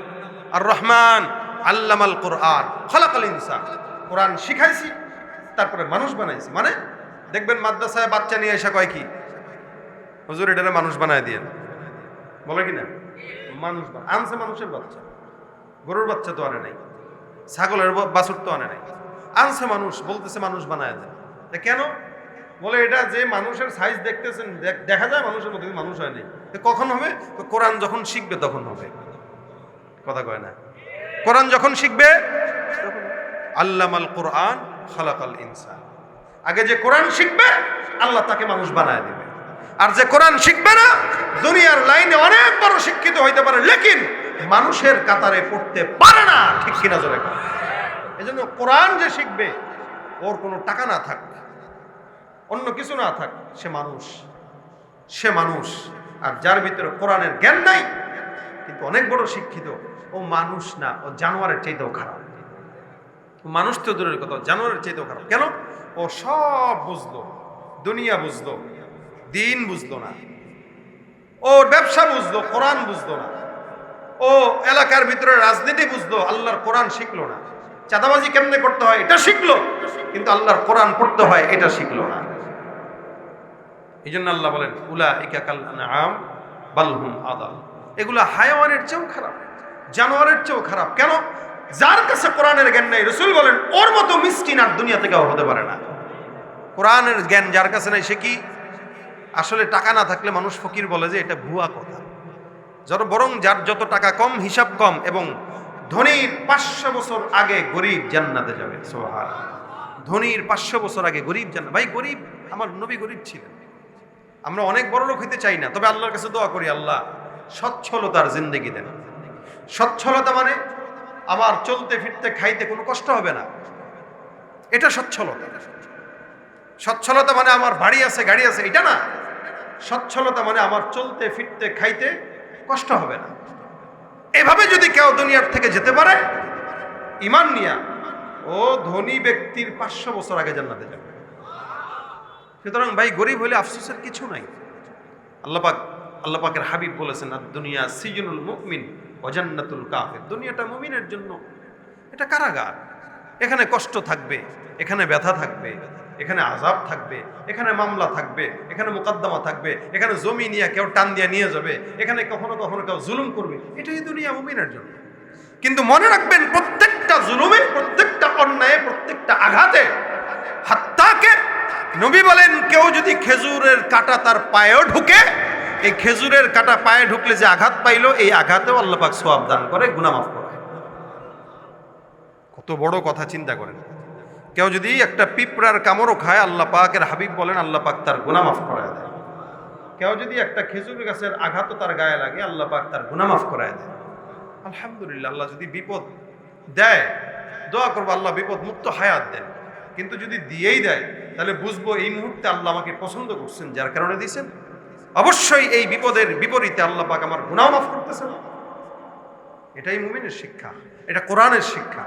আর রহমান আল্লামাল কোরআন খালাকাল ইনসান, কোরআন শিখাইছি তারপরে মানুষ বানাইছি। মানে দেখবেন মাদ্রাসায় বাচ্চা নিয়ে এসে কয় কি, হুজুর এটারে মানুষ বানায় দিয়েন, বলে কিনা? মানুষ আনছে, মানুষের বাচ্চা, গরুর বাচ্চা তো আনে নাই, ছাগলের বাছুর তো আনে নাই, আনছে মানুষ, বলতেছে মানুষ বানায় দেয়। কেন বলে? এটা যে মানুষের সাইজ দেখতেছেন, দেখা যায় মানুষের মধ্যে, মানুষ হয়নি। কখন হবে? কোরআন যখন শিখবে তখন হবে। কথা কয় না? কোরআন যখন শিখবে, আল্লামাল কোরআন খালাকাল ইনসান। আগে যে কোরআন শিখবে আল্লাহ তাকে মানুষ বানায় দিবে। আর যে কোরআন শিখবে না, দুনিয়ার লাইনে অনেক বড় শিক্ষিত হইতে পারে, লেকিন মানুষের কাতারে পড়তে পারে না। ঠিক কিনা জোরে কথা? এজন্য কোরআন যে শিখবে, ওর কোনো টাকা না থাক, অন্য কিছু না থাক, সে মানুষ, সে মানুষ। আর যার ভিতরে কোরআনের জ্ঞান নাই কিন্তু অনেক বড় শিক্ষিত, ও মানুষ না, ও জানোয়ারের চাইতেও খারাপ। মানুষ তো দূরের কথা, জানোয়ারের চাইতেও খারাপ। কেন? ও সব বুঝলো, দুনিয়া বুঝলো, দিন বুঝলো না। ও ব্যবসা বুঝলো, কোরআন বুঝলো না। ও এলাকার ভিতরে রাজনীতি বুঝলো, আল্লাহর কোরআন শিখলো না। চাঁদাবাজি কেমনে করতে হয় এটা শিখলো, কিন্তু আল্লাহর কোরআন পড়তে হয় এটা শিখলো না। এই জন্য আল্লাহ বলেন উলাইকা কাল আনআম বাল হুম আদাল। এগুলা হায়াওয়ানের চেয়েও খারাপ, জানোয়ারের চেয়েও খারাপ। কেন? যার কাছে কোরআনের জ্ঞান নেই, রাসূল বলেন ওর মতো মিসকিন আর দুনিয়া থেকে হতে পারে না। কোরআনের জ্ঞান যার কাছে নাই, সে কি আসলে টাকা না থাকলে মানুষ ফকির বলে যে এটা ভুয়া কথা। বরং যার যত টাকা কম, হিসাব কম, এবং ধনীর 500 বছর আগে গরিব জান্নাতে যাবে। সুবহানাল্লাহ। ধনীর 500 বছর আগে গরিব জান্নাত। ভাই গরিব, আমার নবী গরিব ছিলেন। আমরা অনেক বড় লোক হইতে চাই না, তবে আল্লাহর কাছে দোয়া করি আল্লাহ সচ্ছলতার জিন্দেগি দেন। সচ্ছলতা মানে আমার চলতে ফিরতে খাইতে কোনো কষ্ট হবে না, এটা সচ্ছলতা। সচ্ছলতা মানে আমার বাড়ি আছে, গাড়ি আছে, এটা না। সচ্ছলতা মানে আমার চলতে ফিরতে খাইতে কষ্ট হবে না। এভাবে যদি কেউ দুনিয়ার থেকে যেতে পারে ঈমান নিয়া, ও ধনী ব্যক্তির 500 বছর আগে জান্নাতে যাবে। সুতরাং ভাই গরিব হলে আফসোসের কিছু নাই। আল্লাহ পাকের হাবিব বলেছেন দুনিয়া সিজনুল মুমিন ওয়া জান্নাতুল কাফির। দুনিয়াটা মুমিনের জন্য এটা কারাগার। এখানে কষ্ট থাকবে, এখানে ব্যথা থাকবে, এখানে আযাব থাকবে, এখানে মামলা থাকবে, এখানে মুকদ্দমা থাকবে, এখানে জমি নিয়ে কেউ টান দিয়ে নিয়ে যাবে, এখানে কখনো কখনো কেউ জুলুম করবে। এটাই দুনিয়া মুমিনের জন্য। কিন্তু মনে রাখবেন, প্রত্যেকটা জুলুমে, প্রত্যেকটা অন্যায়ে, প্রত্যেকটা আঘাতে, হাত্তাকে নবী বলেন কেউ যদি খেজুরের কাঁটা তার পায়েও ঢুকে, এই খেজুরের কাঁটা পায়ে ঢুকলে যে আঘাত পাইলো, এই আঘাতেও আল্লাহ পাক সওয়াব দান করে, গুনাহ মাফ করে। কত বড় কথা চিন্তা করেন। কেউ যদি একটা পিঁপড়ার কামড়ও খায়, আল্লাহ পাকের হাবিব বলেন আল্লাহ পাক তার গুনাহ মাফ করায় দেয়। কেউ যদি একটা খেজুর গাছের আঘাতও তার গায়ে লাগে, আল্লাহ পাক তার গুনাহ মাফ করায় দেয়। আলহামদুলিল্লাহ। আল্লাহ যদি বিপদ দেয়, দোয়া করবো আল্লাহ বিপদ মুক্ত হায়াত দেন। কিন্তু যদি দিয়েই দেয়, তাহলে বুঝবো এই মুহূর্তে আল্লাহ আমাকে পছন্দ করছেন, যার কারণে দিয়েছেন। অবশ্যই এই বিপদের বিপরীতে আল্লাহ পাক আমার গুনাহ মাফ করতেছেন। এটাই মুমিনের শিক্ষা, এটা কোরআনের শিক্ষা।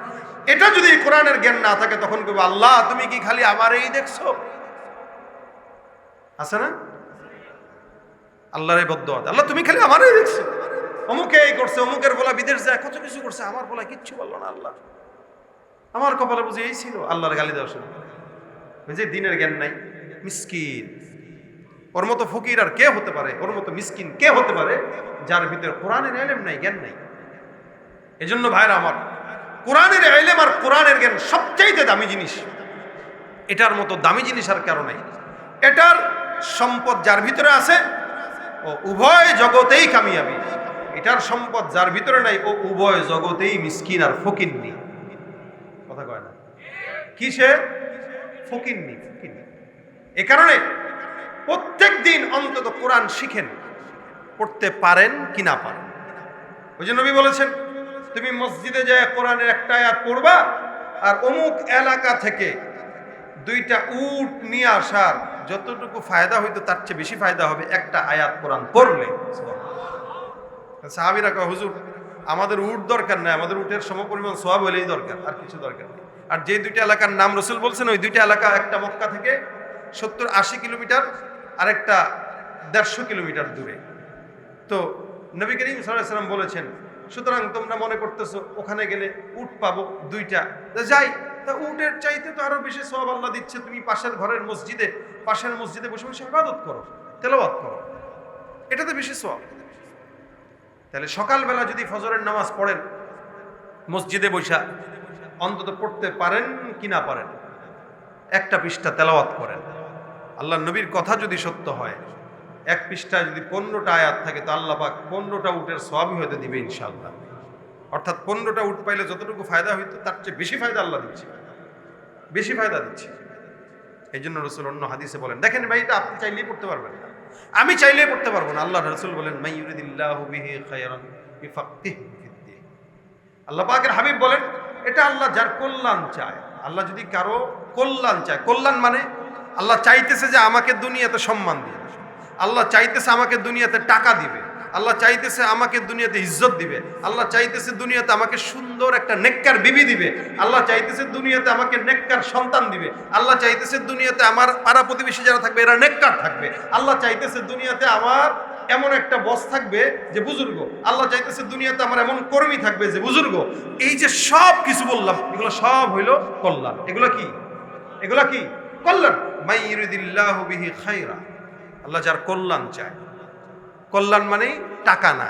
এটা যদি কোরআনের জ্ঞান না থাকে, তখন বলবো আল্লাহ তুমি কি খালি আমারই দেখছো? আছে না আল্লাহর এই বদদোয়া, আল্লাহ তুমি খালি আমারই দেখছো। অমুকে এই করছে, অমুকের বলা বিদেশ যায়, কত কিছু করছে, আমার বলা কিচ্ছু বললো না। আল্লাহ আমার কপালে বুঝে এই ছিল। আল্লাহর গালি দেওয়া শুনে যে দিনের জ্ঞান নাই, মিসকিন। ওর মতো ফকির আর কে হতে পারে? ওর মতো মিসকিন কে হতে পারে যার ভিতরে কোরআনের ইলম নাই, জ্ঞান নাই? এজন্য ভাইরা আমার, কোরআনের ইলম আর কোরআনের জ্ঞান সবচাইতে দামি জিনিস। এটার মতো দামি জিনিস আর কারো নাই। এটার সম্পদ যার ভিতরে আছে, ও উভয় জগতেই কামিয়াবি। এটার সম্পদ যার ভিতরে নাই, ও উভয় জগতেই মিসকিন আর ফকিন্নি। কথা কয় না? কিসে ফকিন্নি? ফকিন্নি। এ কারণে প্রত্যেক দিন অন্তত কোরআন শিখেন, পড়তে পারেন কি না পারেন। ওই যে নবী বলেছেন, তুমি মসজিদে যায় কোরআনের একটা আয়াত পড়বা, আর অমুক এলাকা থেকে 2টা উট নিয়ে আসার যতটুকু ফায়দা হইতো তার চেয়ে বেশি ফায়দা হবে একটা আয়াত কোরআন পড়লে। সাহাবীরা কয় হুজুর আমাদের উট দরকার নাই, আমাদের উটের সমপরিমাণ সওয়াব হলেই দরকার, আর কিছু দরকার নেই। আর যে 2টা এলাকার নাম রাসূল বলছেন, ওই 2টা এলাকা, একটা মক্কা থেকে 70-80 কিলোমিটার, আর একটা 150 কিলোমিটার দূরে। তো নবী করিম সাল্লাল্লাহু আলাইহি ওয়াসাল্লাম বলেছেন, সুতরাং তোমরা মনে করতেছো ওখানে গেলে উট পাবো 2টা, যাই, তা উটের চাইতে তো আরো বেশি সওয়াব আল্লাহ দিচ্ছে। তুমি পাশের ঘরের মসজিদে, পাশের মসজিদে বসে বসে ইবাদত করো, তেলাওয়াত করো, এটাতে বেশি সওয়াব। তাহলে সকালবেলা যদি ফজরের নামাজ পড়েন মসজিদে বসা, অন্তত পড়তে পারেন কি না পারেন, একটা পৃষ্ঠা তেলাওয়াত করেন। আল্লাহ নবীর কথা যদি সত্য হয়, এক পৃষ্ঠায় যদি 15টা আয়াত থাকে তো আল্লাহ পাক 15টা উটের সওয়াবই হতে দিবে ইনশাআল্লাহ। অর্থাৎ 15টা উট পাইলে যতটুকু ফায়দা হইতো তার চেয়ে বেশি ফায়দা আল্লাহ দিচ্ছে, বেশি ফায়দা দিচ্ছে। এই জন্য রসুল অন্য হাদিসে বলেন, দেখেন ভাই, এটা আপনি চাইলেই পড়তে পারবেন না, আমি চাইলেই পড়তে পারবো না। আল্লাহ রসুল বলেন, মাই ইউরিদিল্লাহু বিহি খায়রান ইউফাক্কিহু ফিদ্দীন। আল্লাহ পাকের হাবিব বলেন, এটা আল্লাহ যার কল্যাণ চায়। আল্লাহ যদি কারো কল্যাণ চায়, কল্যাণ মানে আল্লাহ চাইতেছে যে আমাকে দুনিয়াতে সম্মান দিবে, আল্লাহ চাইতেছে আমাকে দুনিয়াতে টাকা দিবে, আল্লাহ চাইতেছে আমাকে দুনিয়াতে ইজ্জত দিবে, আল্লাহ চাইতেছে দুনিয়াতে আমাকে সুন্দর একটা নেককার বিবি দিবে, আল্লাহ চাইতেছে দুনিয়াতে আমাকে নেককার সন্তান দিবে, আল্লাহ চাইতেছে দুনিয়াতে আমার পাড়া প্রতিবেশী যারা থাকবে এরা নেককার থাকবে, আল্লাহ চাইতেছে দুনিয়াতে আমার এমন একটা বস থাকবে যে বুজুর্গ, আল্লাহ চাইতেছে দুনিয়াতে আমার এমন কর্মী থাকবে যে বুজুর্গ। এই যে সব কিছু বললাম, এগুলো সব হইল কল্যাণ। এগুলো কি? এগুলো কি কল্যাণ? মাই ইউরিদিল্লাহু বিহি খায়রা, আল্লাহ যার কল্যাণ চায়। কল্যাণ মানেই টাকা না,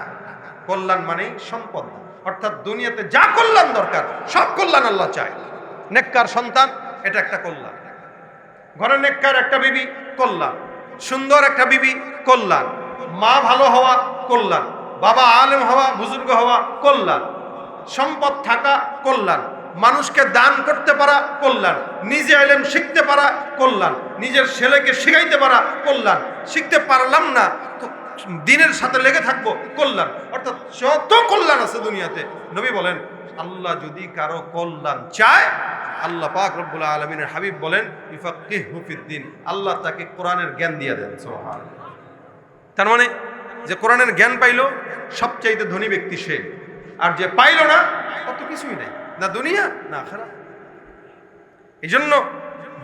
কল্যাণ মানেই সম্পদ না। অর্থাৎ দুনিয়াতে যা কল্যাণ দরকার সব কল্যাণ আল্লাহ চায়। নেককার সন্তান, এটা একটা কল্যাণ। ঘরে নেককার একটা বিবি, কল্যাণ। সুন্দর একটা বিবি, কল্যাণ। মা ভালো হওয়া, কল্যাণ। বাবা আলেম হওয়া, বুজুর্গ হওয়া, কল্যাণ। সম্পদ থাকা, কল্যাণ। মানুষকে দান করতে পারা, কল্যাণ। নিজে ইলম শিখতে পারা, কল্যাণ। নিজের ছেলেকে শিখাইতে পারা, কল্যাণ। শিখতে পারলাম না তো দিনের সাথে লেগে থাকবো, কল্যাণ। অর্থাৎ যত কল্যাণ আছে দুনিয়াতে, নবী বলেন আল্লাহ যদি কারো কল্যাণ চায়, আল্লাহ পাক রব্বুল আলামিনের হাবিব বলেন ইউফাক্কিহু ফিদ্দীন, আল্লাহ তাকে কোরআনের জ্ঞান দিয়ে দেন। সুবহানাল্লাহ। তার মানে যে কোরআনের জ্ঞান পাইলো সবচাইতে ধনী ব্যক্তি সে, আর যে পাইলো না কত কিছুই নাই, না দুনিয়া না আখিরাত। এই জন্য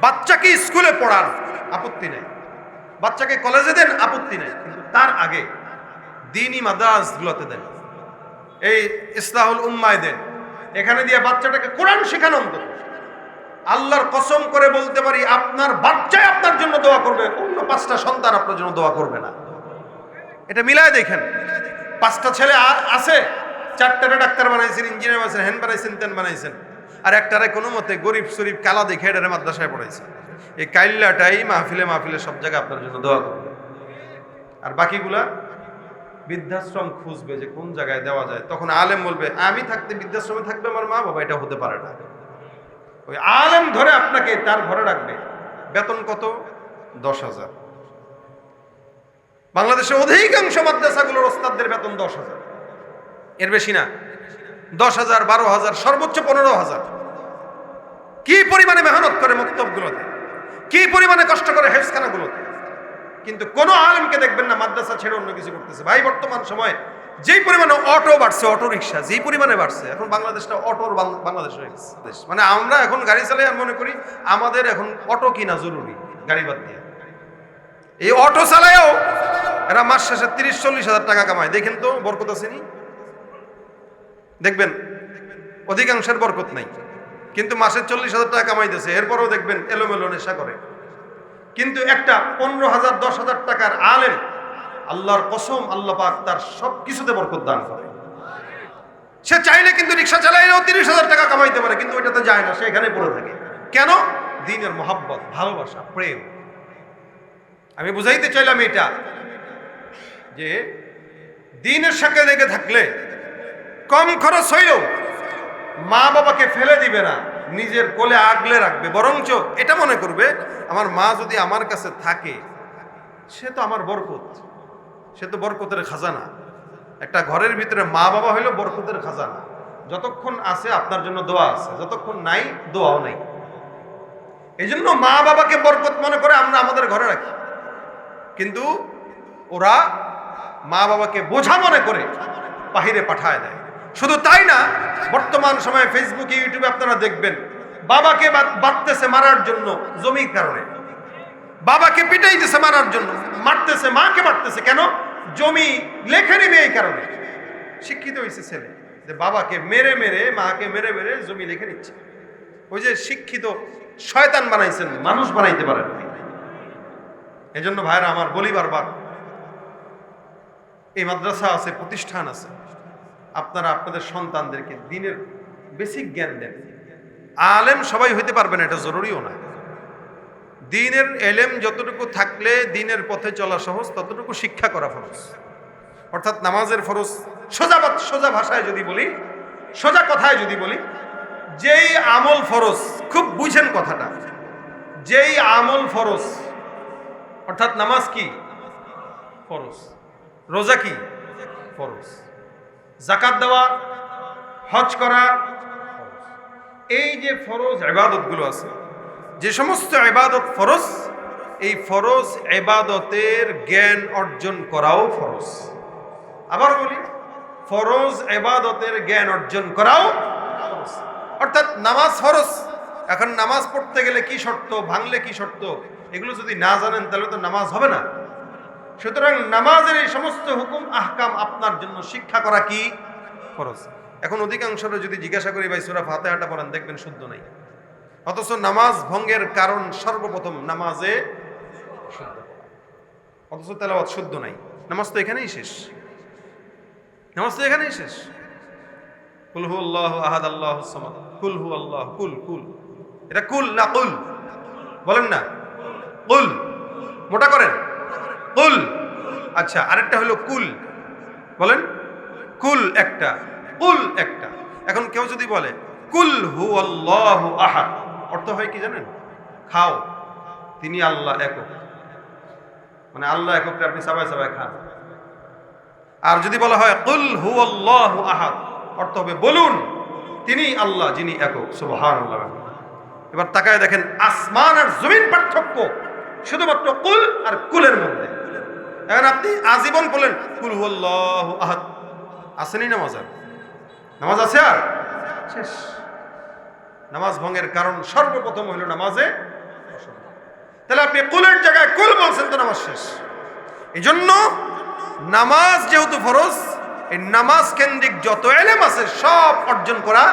বাচ্চাকে স্কুলে পড়ান আপত্তি নেই, বাচ্চাকে কলেজে দেন আপত্তি নেই, কিন্তু তার আগে দ্বীনি মাদ্রাসাগুলোতে দেন, এই ইসলাহুল উম্মায় দেন। এখানে দিয়ে বাচ্চাটাকে কোরআন শেখান। অন্তত আল্লাহর কসম করে বলতে পারি, আপনার বাচ্চাই আপনার জন্য দোয়া করবে, অন্য 5টা সন্তান আপনার জন্য দোয়া করবে না। এটা মিলায় দেখেন। 5টা ছেলে আছে, 4টারে ডাক্তার বানাইছেন, ইঞ্জিনিয়ার বানাইছেন, হ্যান বানাইছেন, তেন বানাইছেন, আর একটারে কোনো মতে গরিব শরীফ কালা দেখে এটারে মাদ্রাসায় পড়াইছে। এই কাইল্লাটাই মাহফিলে মাহফিলে সব জায়গায় আপনার জন্য দোয়া করবে, আর বাকিগুলা বৃদ্ধাশ্রম খুঁজবে যে কোন জায়গায় দেওয়া যায়। তখন আলেম বলবে আমি থাকতে বৃদ্ধাশ্রমে থাকবে আমার মা বাবা, এটা হতে পারে না। ওই আলেম ধরে আপনাকে তার ঘরে রাখবে। বেতন কত? 10,000। বাংলাদেশে অধিকাংশ মাদ্রাসাগুলোর ওস্তাদদের বেতন 10,000, এর বেশি না। 10,000, 12,000, সর্বোচ্চ 15,000। কি পরিমাণে মেহনত করে মক্তবগুলোতে, কি পরিমাণে কষ্ট করে হেফজখানাগুলোতে, কিন্তু কোনো আলেমকে দেখবেন না মাদ্রাসা ছেড়ে অন্য কিছু করতেছে। ভাই, বর্তমান সময়ে যেই পরিমাণে অটো বাড়ছে, অটো রিক্সা যেই পরিমাণে বাড়ছে, এখন বাংলাদেশটা অটোর বাংলাদেশ হয়ে গেছে। মানে আমরা এখন গাড়ি চালাই আর মনে করি আমাদের এখন অটো কিনা জরুরি, গাড়ি বাদ দিয়ে। এই অটো চালায়ও এরা মাস শেষে 30-40 হাজার টাকা কামায়। দেখেন তো বরকত আসেনি? দেখবেন অধিকাংশের বরকত নাই, কিন্তু মাসে 40,000 টাকা কামাইতেছে। এরপরও দেখবেন এলোমেলো নেশা করে। কিন্তু একটা 15,000, 10,000 টাকার আলেম, আল্লাহর কসম আল্লাহ পাক তার সব কিছুতে বরকত দান করে। সে চাইলে কিন্তু রিক্সা চালাইলেও 30,000 টাকা কামাইতে পারে, কিন্তু ওইটাতে যায় না, সে এখানে পড়ে থাকে। কেন? দ্বীনের মহব্বত, ভালোবাসা, প্রেম। আমি বুঝাইতে চাইলাম এটা যে দ্বীনের সাথে লেগে থাকলে কম খরচ হইলেও মা বাবাকে ফেলে দিবে না, নিজের কোলে আগলে রাখবে। বরঞ্চ এটা মনে করবে আমার মা যদি আমার কাছে থাকে সে তো আমার বরকত, সে তো বরকতের খাজানা। একটা ঘরের ভিতরে মা বাবা হইলো বরকতের খাজানা। যতক্ষণ আছে আপনার জন্য দোয়া আছে, যতক্ষণ নাই দোয়াও নাই। এই জন্য মা বাবাকে বরকত মনে করে আমরা আমাদের ঘরে রাখি, কিন্তু ওরা মা বাবাকে বোঝা মনে করে বাহিরে পাঠায় দেয়। শুধু তাই না, বর্তমান সময়ে ফেসবুকে, ইউটিউবে আপনারা দেখবেন বাবাকে বাঁধতেছে মারার জন্য জমির কারণে, বাবাকে পিটাইতেছে মারার জন্য, মারতেছে, মাকে মারতেছে। কেন? জমি লেখে নিবে। এই কারণে শিক্ষিত হয়েছে ছেলে যে বাবাকে মেরে মেরে, মাকে মেরে মেরে জমি লিখে নিচ্ছে। ওই যে শিক্ষিত শয়তান বানাইছেন, মানুষ বানাইতে পারেন। এই জন্য ভাইরা আমার বলি বারবার, এই মাদ্রাসা আছে, প্রতিষ্ঠান আছে, আপনারা আপনাদের সন্তানদেরকে দ্বীনের বেসিক জ্ঞান দেন। আলেম সবাই হইতে পারবে না, এটা জরুরিও না। দ্বীনের এলেম যতটুকু থাকলে দ্বীনের পথে চলা সহজ, ততটুকু শিক্ষা করা ফরজ। অর্থাৎ নামাজের ফরজ সোজা ভাষায় যদি বলি, সোজা কথায় যদি বলি, যেই আমল ফরজ, খুব বুঝেন কথাটা, যেই আমল ফরজ, অর্থাৎ নামাজ কি ফরজ, রোজা কি ফরজ, যাকাত দেওয়া, হজ করা, এই যে ফরজ ইবাদতগুলো আছে, যে সমস্ত ইবাদত ফরজ, এই ফরজ ইবাদতের জ্ঞান অর্জন করাও ফরজ। আবার বলি, ফরজ ইবাদতের জ্ঞান অর্জন করাও ফরজ। অর্থাৎ নামাজ ফরজ, এখন নামাজ পড়তে গেলে কি শর্ত, ভাঙলে কি শর্ত, এগুলো যদি না জানেন তাহলে তো নামাজ হবে না। সুতরাং নামাজের এই সমস্ত হুকুম আহকাম আপনার জন্য শিক্ষা করা কি ফরজ। এখন অধিকাংশরা যদি জিজ্ঞাসা করি ভাই সূরা ফাতিহাটা পড়েন, দেখবেন শুদ্ধ নাই। অথচ নামাজ ভঙ্গের কারণ সর্বপ্রথম নামাজে শুদ্ধ, অথচ তেলাওয়াত শুদ্ধ নাই। নামাজ তো এখানেই শেষ, নামাজ তো এখানেই শেষ। কুল হু আল্লাহু আহাদ আল্লাহুস সামাদ, কুল হু আল্লাহ, কুল কুল, এটা কুল না কুল, বলেন না কুল, মোটা করেন কুল। আচ্ছা, আরেকটা হলো কুল, বলেন কুল একটা, কুল একটা। এখন কেউ যদি বলে কুল হু আল্লাহু আহাদ, অর্থ হয় কি জানেন? খাও, তিনি আল্লাহ একক, মানে আল্লাহ এককে আপনি সবাই সবাই খান। আর যদি বলা হয় কুল হু আল্লাহু আহাদ, অর্থ হবে বলুন তিনি আল্লাহ যিনি একক। সুবহানাল্লাহ। এবার তাকায় দেখেন আসমান আর জমিন পার্থক্য শুধুমাত্র কুল আর কুলের মধ্যে। এখন আপনি আজীবন বলেন কুল হু আল্লাহু আহাদ, আসেনি নামাজ? আর নামাজ আছে? আর শেষ। নামাজ ভঙ্গের কারণ সর্বপ্রথম হইল নামাজে। তাহলে আপনি কুলের জায়গায় কুল বলছেন তো নামাজ শেষ। এই জন্য নামাজ যেহেতু ফরজ, এই নামাজ কেন্দ্রিক যত ইলম আছে সব অর্জন করা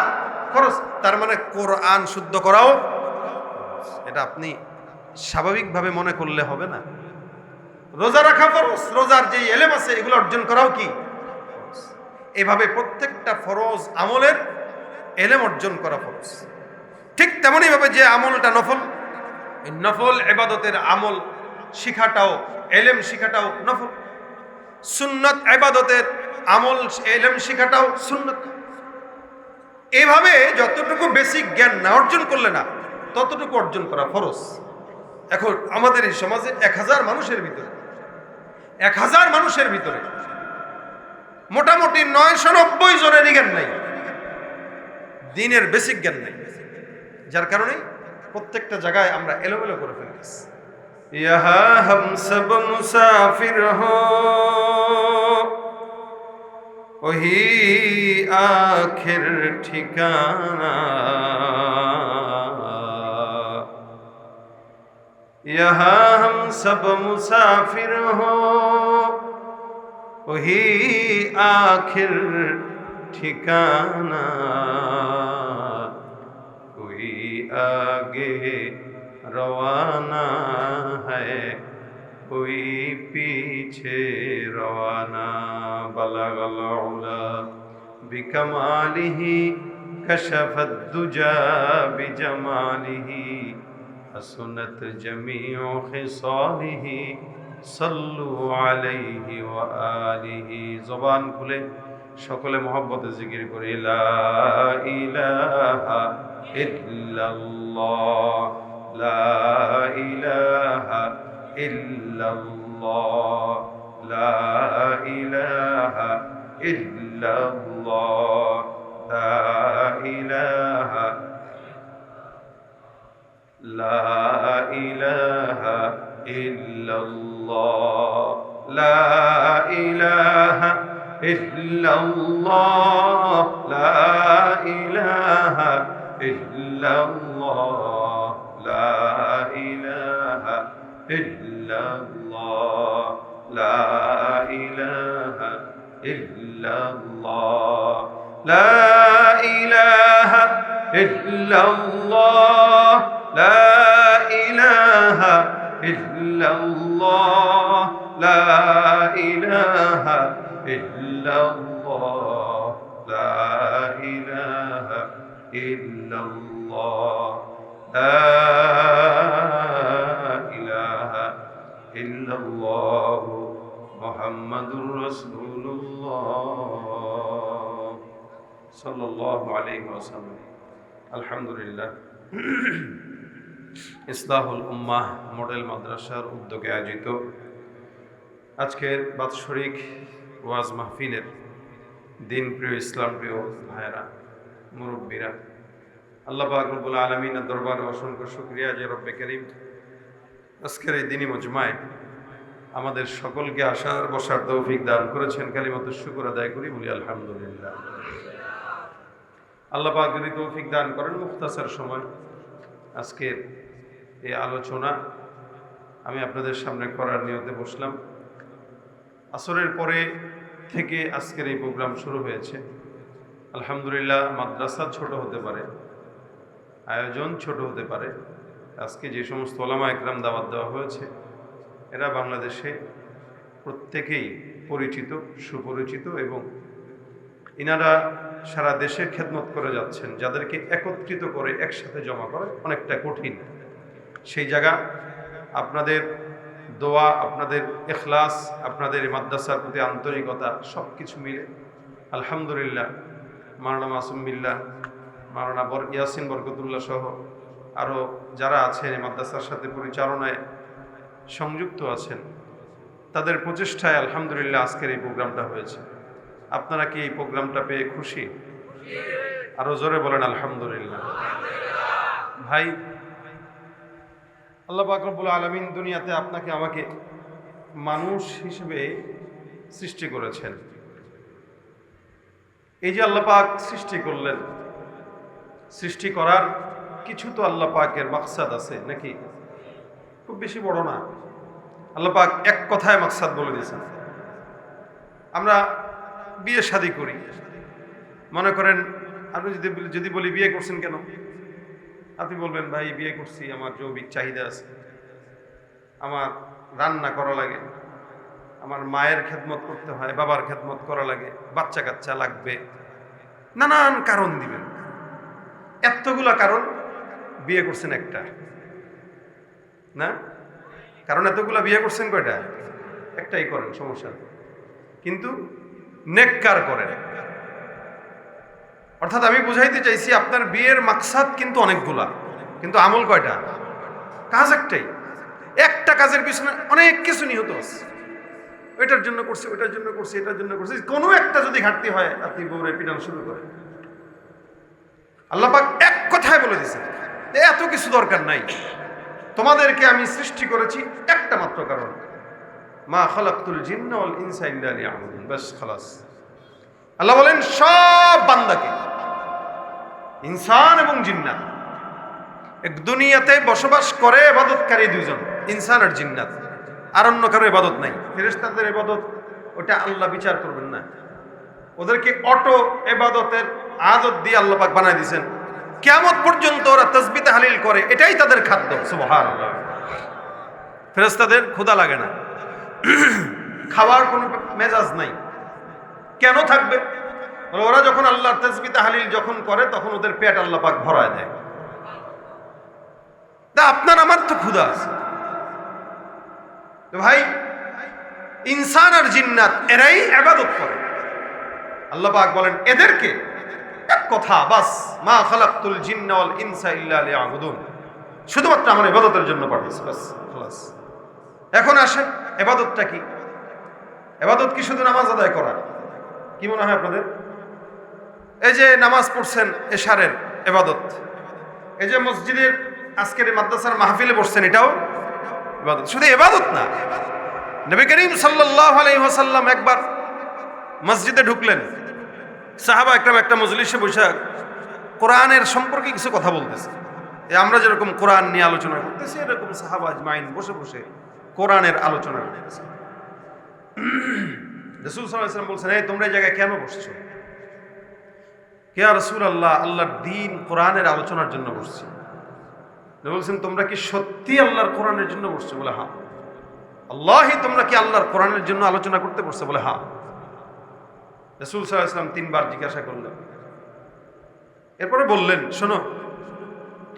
ফরজ। তার মানে কোরআন শুদ্ধ করাও, এটা আপনি স্বাভাবিকভাবে মনে করলে হবে না। রোজা রাখা ফরজ, রোজার যে ইলম আছে এগুলো অর্জন করাও কি ফরজ। এভাবে প্রত্যেকটা ফরজ আমলের ইলম অর্জন করা ফরজ। ঠিক তেমনই ভাবে যে আমলটা নফল, এই নফল ইবাদতের আমল শিখাটাও, ইলম শিখাটাও নফল। সুন্নত ইবাদতের আমল ইলম শিখাটাও সুন্নত। এইভাবে যতটুকু বেসিক জ্ঞান না অর্জন করলে না, ততটুকু অর্জন করা ফরজ। এখন আমাদের এই সমাজে 1000 মানুষের ভিতরে, 1000 মানুষের ভিতরে মোটামুটি 990 জনেরই জ্ঞান নাই, দ্বীনের বেসিক জ্ঞান নাই। যার কারণে প্রত্যেকটা জায়গায় আমরা এলোমেলো করে ফেলতেছি। ইহা হাম সব মুসাফির হো, ওহি আখির ঠিকানা। ইহা হাম সব মুসাফির হো, ওহি আখির ঠিকানা। कोई आगे रवाना है, कोई पीछे रवाना। बलगल उला बिकमालिही, कशफत दुजा बिजमालिही, हसनत जमीउ खिसालिही, सल्लु अलैहि व आलिही। जबान खुले সকলে মহব্বতে জিকির করি, লা ইলাহা ইল্লাল্লাহ, লা ইলাহা ইল্লাল্লাহ, লা ইলাহা ইল্লাল্লাহ, লা ইলাহা, লা ইলাহা ইল্লাল্লাহ, লা ইলাহা ইল্লাল্লাহ, লা ইলাহা ইল্লাল্লাহ, লা ইলাহা ইল্লাল্লাহ, লা ইলাহা ইল্লাল্লাহ, লা ইলাহা ইল্লাল্লাহ, লা ইলাহা ইল্লাল্লাহ, লা ইলাহা ইল্লাল্লাহ, লা ইলাহা ইল্লাল্লাহ। ইল্লাল্লাহ লা ইলাহা ইল্লাল্লাহ মুহাম্মাদুর রাসূলুল্লাহ সাল্লাল্লাহু আলাইহি ওয়াসাল্লাম। আলহামদুলিল্লাহ, ইসলাহুল উম্মাহ মডেল মাদ্রাসার উদ্যোগে আয়োজিত আজকের বাৎসরিক ওয়াজ মাহফিলের দিন প্রিয় ইসলাম প্রিয় ভাইয়েরা, মুরব্বীরা, আল্লাহ পাক রব্বুল আলামিনের দরবারে অসংখ্য শুকরিয়া যে রব্বে করিম আজকের এই দিনী মজমায় আমাদের সকলকে আসার বসার তৌফিক দান করেছেন। কালিমাতুশ শুকর আদায় করি, বলি আলহামদুলিল্লাহ। আল্লাহ পাক যদি তৌফিক দান করেন, মুখতাসার সময় আজকের এই আলোচনা আমি আপনাদের সামনে করার নিয়তে বসলাম। আসরের পরে থেকে আজকের এই প্রোগ্রাম শুরু হয়েছে। আলহামদুলিল্লাহ, মাদ্রাসা ছোট হতে পারে, আয়োজন ছোট হতে পারে, আজকে যে সমস্ত ওলামা একরাম দাওয়াত দেওয়া হয়েছে এরা বাংলাদেশে প্রত্যেকেই পরিচিত, সুপরিচিত এবং ইনারা সারা দেশে খেদমত করে যাচ্ছেন। যাদেরকে একত্রিত করে একসাথে জমা করে অনেকটা কঠিন। সেই জায়গা আপনাদের দোয়া, আপনাদের ইখলাস, আপনাদের মাদ্রাসার প্রতি আন্তরিকতা সব কিছু মিলে আলহামদুলিল্লাহ মাওলানা মাসুম বিল্লাহ, মাওলানা ইয়াসিন বরকতুল্লাহ সহ আরও যারা আছেন এই মাদ্রাসার সাথে পরিচালনায় সংযুক্ত আছেন, তাদের প্রচেষ্টায় আলহামদুলিল্লাহ আজকের এই প্রোগ্রামটা হয়েছে। আপনারা কি এই প্রোগ্রামটা পেয়ে খুশি? আরো জোরে বলেন আলহামদুলিল্লাহ। ভাই, আল্লাহ পাক রব্বুল আলামিন দুনিয়াতে আপনাকে আমাকে মানুষ হিসেবে সৃষ্টি করেছেন। এই যে আল্লাহ পাক সৃষ্টি করলেন, সৃষ্টি করার কিছু তো আল্লাহ পাকের মাকসাদ আছে নাকি? খুব বেশি বড় না। আল্লাহ পাক এক কথায় মাকসাদ বলে দিয়েছেন। আমরা বিয়ে শাদী করি, মনে করেন আপনি যদি বলি বিয়ে করছেন কেন, আপনি বলবেন ভাই বিয়ে করছি আমার যৌবিক চাহিদা আছে, আমার রান্না করা লাগে, আমার মায়ের খেদমত করতে হয়, বাবার খেদমত করা লাগে, বাচ্চা কাচ্চা লাগবে, নানান কারণ দিবেন। এতগুলা কারণ, বিয়ে করছেন একটা না, কারণ এতগুলা বিয়ে করছেন কয়টা? একটাই করেন, সমস্যা নেই, কিন্তু নেককার করেন। অর্থাৎ আমি বুঝাইতে চাইছি আপনার বিয়ের মাকসাদ কিন্তু অনেকগুলা, কিন্তু আমল কয়টা? কাজ একটাই। একটা কাজের পিছনে অনেক কিছু নিহত আছে। ওইটার জন্য করছি, ওইটার জন্য করছি, এটার জন্য করছি, কোনো একটা যদি ঘাটতি হয় আপনি বউরে পিটানো শুরু করেন। আল্লাহ পাক এক কথায় বলে দিয়েছেন এত কিছু দরকার নাই, তোমাদেরকে আমি সৃষ্টি করেছি একটা মাত্র কারণ, মা খালাকতুল জিন্না ওয়াল ইনসা ইল্লা লিয়াবুদুন, বাস খালাস। আল্লাহ বলেন সব বান্দাকে, ইনসান এবং জিন্নাত, এক দুনিয়াতে বসবাস করে ইবাদতকারী দুইজন, ইনসান আর জিন্নাত, আর অন্য কারো ইবাদত নাই। ফেরেশতাদের ইবাদত ওটা আল্লাহ বিচার করবেন না, ওদেরকে অটো ইবাদতের আদত দিয়ে আল্লাহ পাক বানায় দিয়েছেন। কিয়ামত পর্যন্ত ওরা তাসবিহ তাহলিল করে, এটাই তাদের খাদ্য। সুবহানাল্লাহ। ফেরেশতাদের ক্ষুধা লাগে না, খাওয়ার কোনো মেজাজ নাই। কেন থাকবে? ওরা যখন আল্লাহর তাসবিহ তাহলিল যখন করে তখন ওদের পেট আল্লাহ পাক ভরায় দেয়। তা আপনার আমার তো ক্ষুধা আছে। তো ভাই, ইনসান আর জিন্নাত এরাই ইবাদত করে। আল্লাহ পাক বলেন এদেরকে এক কথা, বাস, মা খালাকতুল জিন্না ওয়াল ইনসা ইল্লা লিয়াবুদুন, শুধুমাত্র আমার ইবাদতের জন্য পাঠিয়েছি, বাস খালাস। এখন আসেন, ইবাদতটা কি? ইবাদত কি শুধু নামাজ আদায় করা? কি মনে হয় আপনাদের? এই যে নামাজ পড়ছেন এশারের ইবাদত, এই যে মসজিদের আজকের মাদ্রাসার মাহফিলে বসছেন, এটাও ইবাদত। শুধু ইবাদত না, নবী করিম সাল্লাল্লাহু আলাইহি ওয়াসাল্লাম একবার মসজিদে ঢুকলেন, সাহাবা একরাম একটা মজলিসে বসে কোরআনের সম্পর্কে কিছু কথা বলতেছে। আমরা যেরকম কোরআন নিয়ে আলোচনা করতেছি, এরকম সাহাবা আজমাইন বসে বসে কোরআনের আলোচনা করতেছে। রাসূল সাল্লাল্লাহু আলাইহি ওয়াসাল্লাম বলছেন, এই তোমরা এই জায়গায় কেন বসছো? ইয়া রাসূলুল্লাহ, আল্লাহর দ্বীন কোরআনের আলোচনার জন্য বসছি। বলছেন, তোমরা কি সত্যি আল্লাহর কোরআনের জন্য বসছো? বলে হ্যাঁ। আল্লাহি, তোমরা কি আল্লাহর কোরআনের জন্য আলোচনা করতে বসছো? বলে হ্যাঁ। রাসূল সাল্লাল্লাহু আলাইহি ওয়াসাল্লাম তিনবার জিজ্ঞাসা করলেন, এরপরে বললেন, শোনো,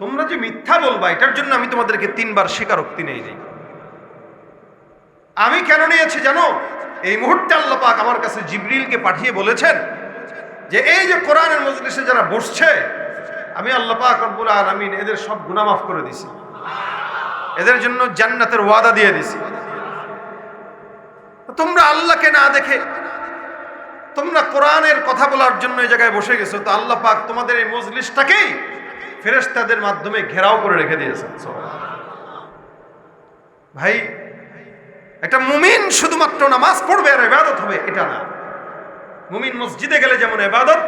তোমরা যে মিথ্যা বলবা এটার জন্য আমি তোমাদেরকে 3 বার স্বীকারোক্তি নেই নেই। আমি কেন নিয়েছি জানো? এই মুহূর্তে আল্লাহ পাক আমার কাছে জিবরিলকে পাঠিয়ে বলেছেন যে এই যে কোরআনের মজলিসে যারা বসছে, আমি আল্লাহ পাক রব্বুল আলামিন এদের সব গুনাহ মাফ করে দিছি, এদের জন্য জান্নাতের ওয়াদা দিয়ে দিছি। তোমরা আল্লাহকে না দেখে তোমরা কোরআনের কথা বলার জন্য এই জায়গায় বসে গেছো, তো আল্লাহ পাক তোমাদের এই মজলিসটাকেই ফেরেশতাদের মাধ্যমে ঘেরাও করে রেখে দিয়েছেন। ভাই, একটা মুমিন শুধুমাত্র নামাজ পড়বে আর ইবাদত হবে এটা না। মুমিন মসজিদে গেলে যেমন ইবাদত,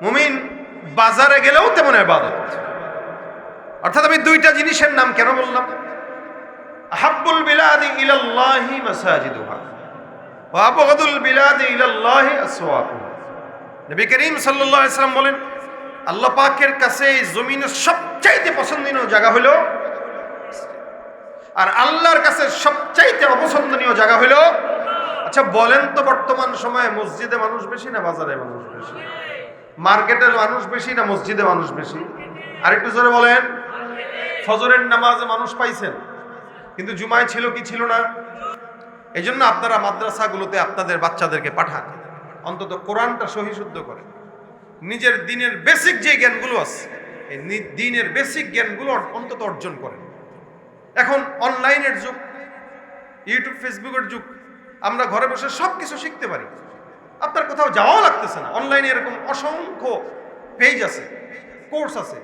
মুমিন বাজারে গেলেও তেমন ইবাদত। অর্থাৎ আমি দুইটা জিনিসের নাম কেন বললাম? আহাব্বুল বিলাদি ইলাল্লাহি মাসাজিদুহা ওয়া আবগাদুল বিলাদি ইলাল্লাহি আসওয়াকুহা। নবী করিম সাল্লাল্লাহু আলাইহি ওয়াসাল্লাম বলেন, আল্লাহ পাকের কাছে এই জমিনের সবচাইতে পছন্দনীয় জায়গা হলো, আর আল্লাহর কাছে সবচাইতে অপছন্দনীয় জায়গা হলো। আচ্ছা বলেন তো, বর্তমান সময়ে মসজিদে মানুষ বেশি না বাজারে মানুষ বেশি? মার্কেটের মানুষ বেশি না মসজিদে মানুষ বেশি? আরেকটু জোরে বলেন। ফজরের নামাজে মানুষ পাইছেন, কিন্তু জুমায় ছিল কি ছিল না? এই জন্য আপনারা মাদ্রাসাগুলোতে আপনাদের বাচ্চাদেরকে পাঠান, অন্তত কোরআনটা সহি শুদ্ধ করে, নিজের দিনের বেসিক যে জ্ঞানগুলো আছে এই দিনের বেসিক জ্ঞানগুলো অন্তত অর্জন করেন। এখন অনলাইনের যুগ, ইউটিউব ফেসবুকের যুগ, আমরা ঘরে বসে সব কিছু শিখতে পারি, আপনার কোথাও যাওয়াও লাগতেছে না। অনলাইনে এরকম অসংখ্য পেজ আছে, কোর্স আছে,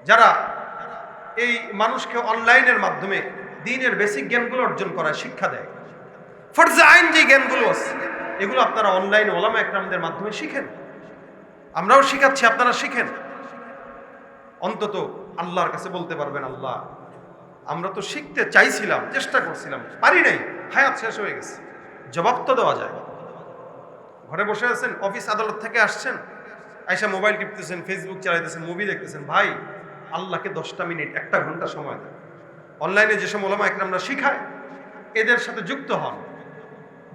যারা এই মানুষকে অনলাইনের মাধ্যমে দ্বীনের বেসিক জ্ঞানগুলো অর্জন করায় শিক্ষা দেয়। ফরজে আইন যে জ্ঞানগুলো আছে এগুলো আপনারা অনলাইনে ওলামা একরামদের মাধ্যমে শিখেন, আমরাও শিখাচ্ছি, আপনারা শিখেন। অন্তত আল্লাহর কাছে বলতে পারবেন, আল্লাহ আমরা তো শিখতে চাইছিলাম, চেষ্টা করছিলাম, পারি নাই, হায়াত শেষ হয়ে গেছে। জবাব তো দেওয়া যায়। ঘরে বসে আছেন, অফিস আদালত থেকে আসছেন, আইসা মোবাইল টিপতেছেন, ফেসবুক চালাইতেছেন, মুভি দেখতেছেন, ভাই আল্লাহকে 10টা মিনিট 1 ঘন্টা সময় দেন। অনলাইনে যেসব ওলামা একরামরা শিখায় এদের সাথে যুক্ত হন,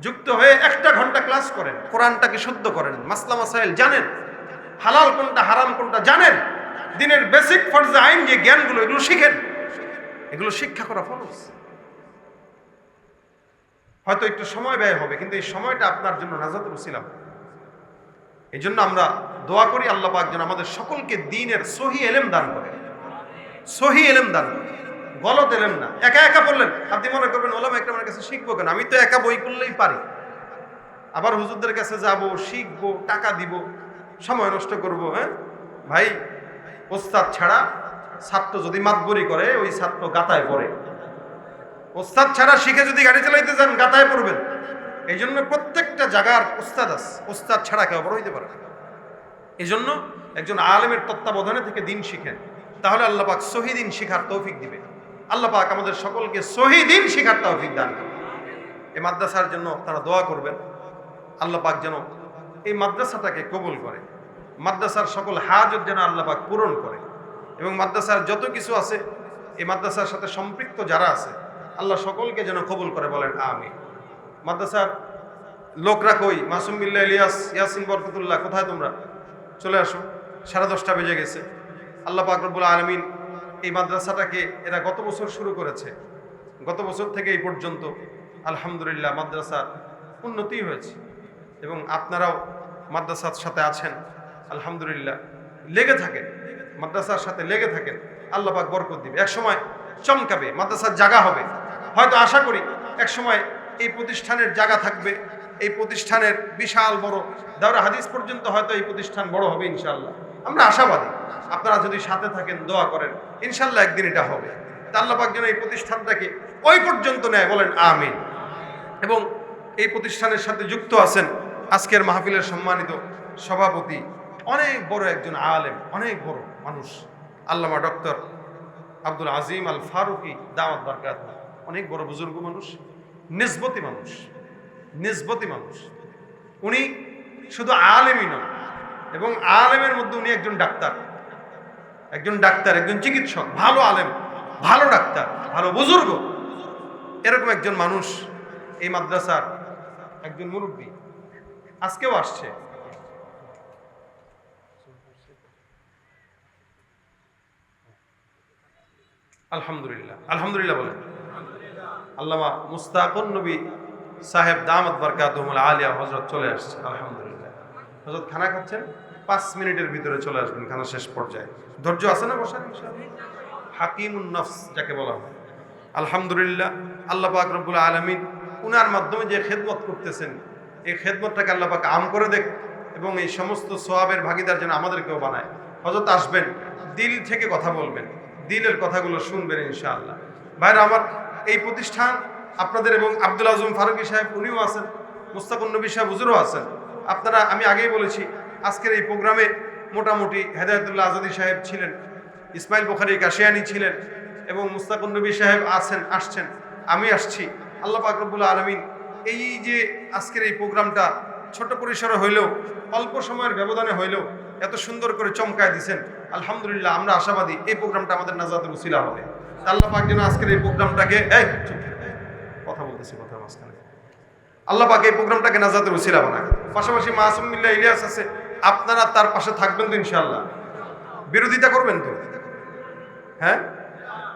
যুক্ত হয়ে 1 ঘন্টা ক্লাস করেন, কোরআনটাকে শুদ্ধ করেন, মাসলা মাসাইল জানেন, হালাল কোনটা হারাম কোনটা জানেন, দিনের বেসিক ফরজে আইন যে জ্ঞানগুলো এগুলো শিখেন। এগুলো শিক্ষা করা ফরজ। হয়তো একটু সময় ব্যয় হবে, কিন্তু এই সময়টা আপনার জন্য নাজাতের উসিলা। এই জন্য আমরা দোয়া করি আল্লাহ পাক যেন আমাদের সকলকে দ্বীনের সহি ইলম দান করে, সহি ইলম দান করে, গলত ইলম না। একা একা বললেন, আপনি মনে করবেন ওলামা একরামের কাছে শিখবো কেন, আমি তো একা বই করলেই পারি, আবার হুজুরদের কাছে যাব, শিখবো, টাকা দিব, সময় নষ্ট করব। হ্যাঁ ভাই, ওস্তাদ ছাড়া ছাত্র যদি মাতবরি করে ওই ছাত্র গাতায় পড়ে। ওস্তাদ ছাড়া শিখে যদি গাড়ি চালাইতে যান গাতায় পড়বেন। এই জন্য প্রত্যেকটা জায়গার ওস্তাদ আছে, ওস্তাদ ছাড়া কেউ বড় হইতে পারে। এই জন্য একজন আলেমের তত্ত্বাবধানে থেকে দিন শিখেন, তাহলে আল্লাহ পাক সহি দিন শিখার তৌফিক দিবে। আল্লাহ পাক আমাদের সকলকে সহি দিন শিখার তৌফিক দান করবে। এই মাদ্রাসার জন্য তারা দোয়া করবেন, আল্লাহ পাক যেন এই মাদ্রাসাটাকে কবুল করে, মাদ্রাসার সকল হাজত যেন আল্লাহ পাক পূরণ করে, এবং মাদ্রাসার যত কিছু আছে এই মাদ্রাসার সাথে সম্পৃক্ত যারা আছে আল্লাহ সকলকে যেন কবুল করে, বলেন আমিন। মাদ্রাসার লোকরা কই? মাসুম বিল্লাহ, ইলিয়াস, ইয়াসিন, বরকতুল্লাহ, কোথায় তোমরা? চলে আসো, 10:30 বেজে গেছে। আল্লাহ পাক রব্বুল আলামিন এই মাদ্রাসাটাকে এরা গত বছর শুরু করেছে, গত বছর থেকে এই পর্যন্ত আলহামদুলিল্লাহ মাদ্রাসার উন্নতি হয়েছে, এবং আপনারাও মাদ্রাসার সাথে আছেন আলহামদুলিল্লাহ। লেগে থাকেন, মাদ্রাসার সাথে লেগে থাকেন, আল্লাহ পাক বরকত দিবে। এক সময় চমকাবে, মাদ্রাসার জায়গা হবে, হয়তো আশা করি এক সময় এই প্রতিষ্ঠানের জায়গা থাকবে, এই প্রতিষ্ঠানের বিশাল বড় দাওরা হাদিস পর্যন্ত হয়তো এই প্রতিষ্ঠান বড় হবে ইনশাআল্লাহ। আমরা আশাবাদী, আপনারা যদি সাথে থাকেন, দোয়া করেন, ইনশাআল্লাহ একদিন এটা হবে। তা আল্লাহ পাক যেন এই প্রতিষ্ঠানটাকে ওই পর্যন্ত নেয়, বলেন আমিন। এবং এই প্রতিষ্ঠানের সাথে যুক্ত আছেন আজকের মাহফিলের সম্মানিত সভাপতি, অনেক বড় একজন আলেম, অনেক বড় মানুষ, আল্লামা ডক্টর আব্দুল আজিম আল ফারুকি দাওয়াত বরকাত, অনেক বড় বুজুর্গ মানুষ, নিসবতি মানুষ, নিসবতি মানুষ। উনি শুধু আলেমই নন, এবং আলেমের মধ্যে উনি একজন ডাক্তার, একজন ডাক্তার, একজন চিকিৎসক, ভালো আলেম, ভালো ডাক্তার, ভালো বুজুর্গ, এরকম একজন মানুষ এই মাদ্রাসার একজন মুরব্বী। আজকেও আসছে। আলহামদুলিল্লাহ, আলহামদুলিল্লাহ বলেন। আল্লামা মুস্তাকুন নবী সাহেব দামাত বারকাতুহুল আলিয়া হযরত চলে আসছে। আলহামদুলিল্লাহ। হযরত খানা খাচ্ছেন, 5 মিনিটের ভিতরে চলে আসবেন, খানা শেষ পর্যায়ে। ধৈর্য আছে না বসার? ইনশাআল্লাহ। হাকিমুন নফস যাকে বলা হয়। আলহামদুলিল্লাহ, আল্লাহ পাক রব্বুল আলামিন উনার মাধ্যমে যে খেদমত করতেছেন, এই খেদমতটাকে আল্লাহ পাক আম করে দেখ এবং এই সমস্ত সওয়াবের ভাগীদার যেন আমাদেরকেও বানায়। হযরত আসবেন, দিল থেকে কথা বলবেন, দিলের কথাগুলো শুনবেন ইনশাআল্লাহ। ভাইরা আমার, এই প্রতিষ্ঠান আপনাদের এবং আব্দুল আজম ফারুকী সাহেব উনিও আছেন, মুস্তাকুন নবী সাহেব হুজুরও আছেন। আপনারা, আমি আগেই বলেছি, আজকের এই প্রোগ্রামে মোটামুটি হেদায়েতুল্লাহ আজাদি সাহেব ছিলেন, ইসমাইল বুখারী কাশিয়ানি ছিলেন এবং মুস্তাকুন নবী সাহেব আসছেন, আমি আসছি। আল্লাহ পাক রব্বুল আলামিন এই যে আজকের এই প্রোগ্রামটা ছোট পরিসরে হইলেও, অল্প সময়ের ব্যবধানে হইলেও এত সুন্দর করে চমকায় দিয়েছেন। আলহামদুলিল্লাহ, আমরা আশাবাদী এই প্রোগ্রামটা আমাদের নাজাতের উসিলা হবে। আল্লাহ পাক যেন আজকের এই প্রোগ্রামটাকে কথা বলতেছি, কথা মাঝখানে, আল্লাহ পাক এই প্রোগ্রামটাকে নাজাতের উসিলা বানায়। পাশাপাশি মাসুম বিল্লাহ ইলিয়াস আছে, আপনারা তার পাশে থাকবেন তো ইনশাআল্লাহ? বিরোধিতা করবেন তো? হ্যাঁ,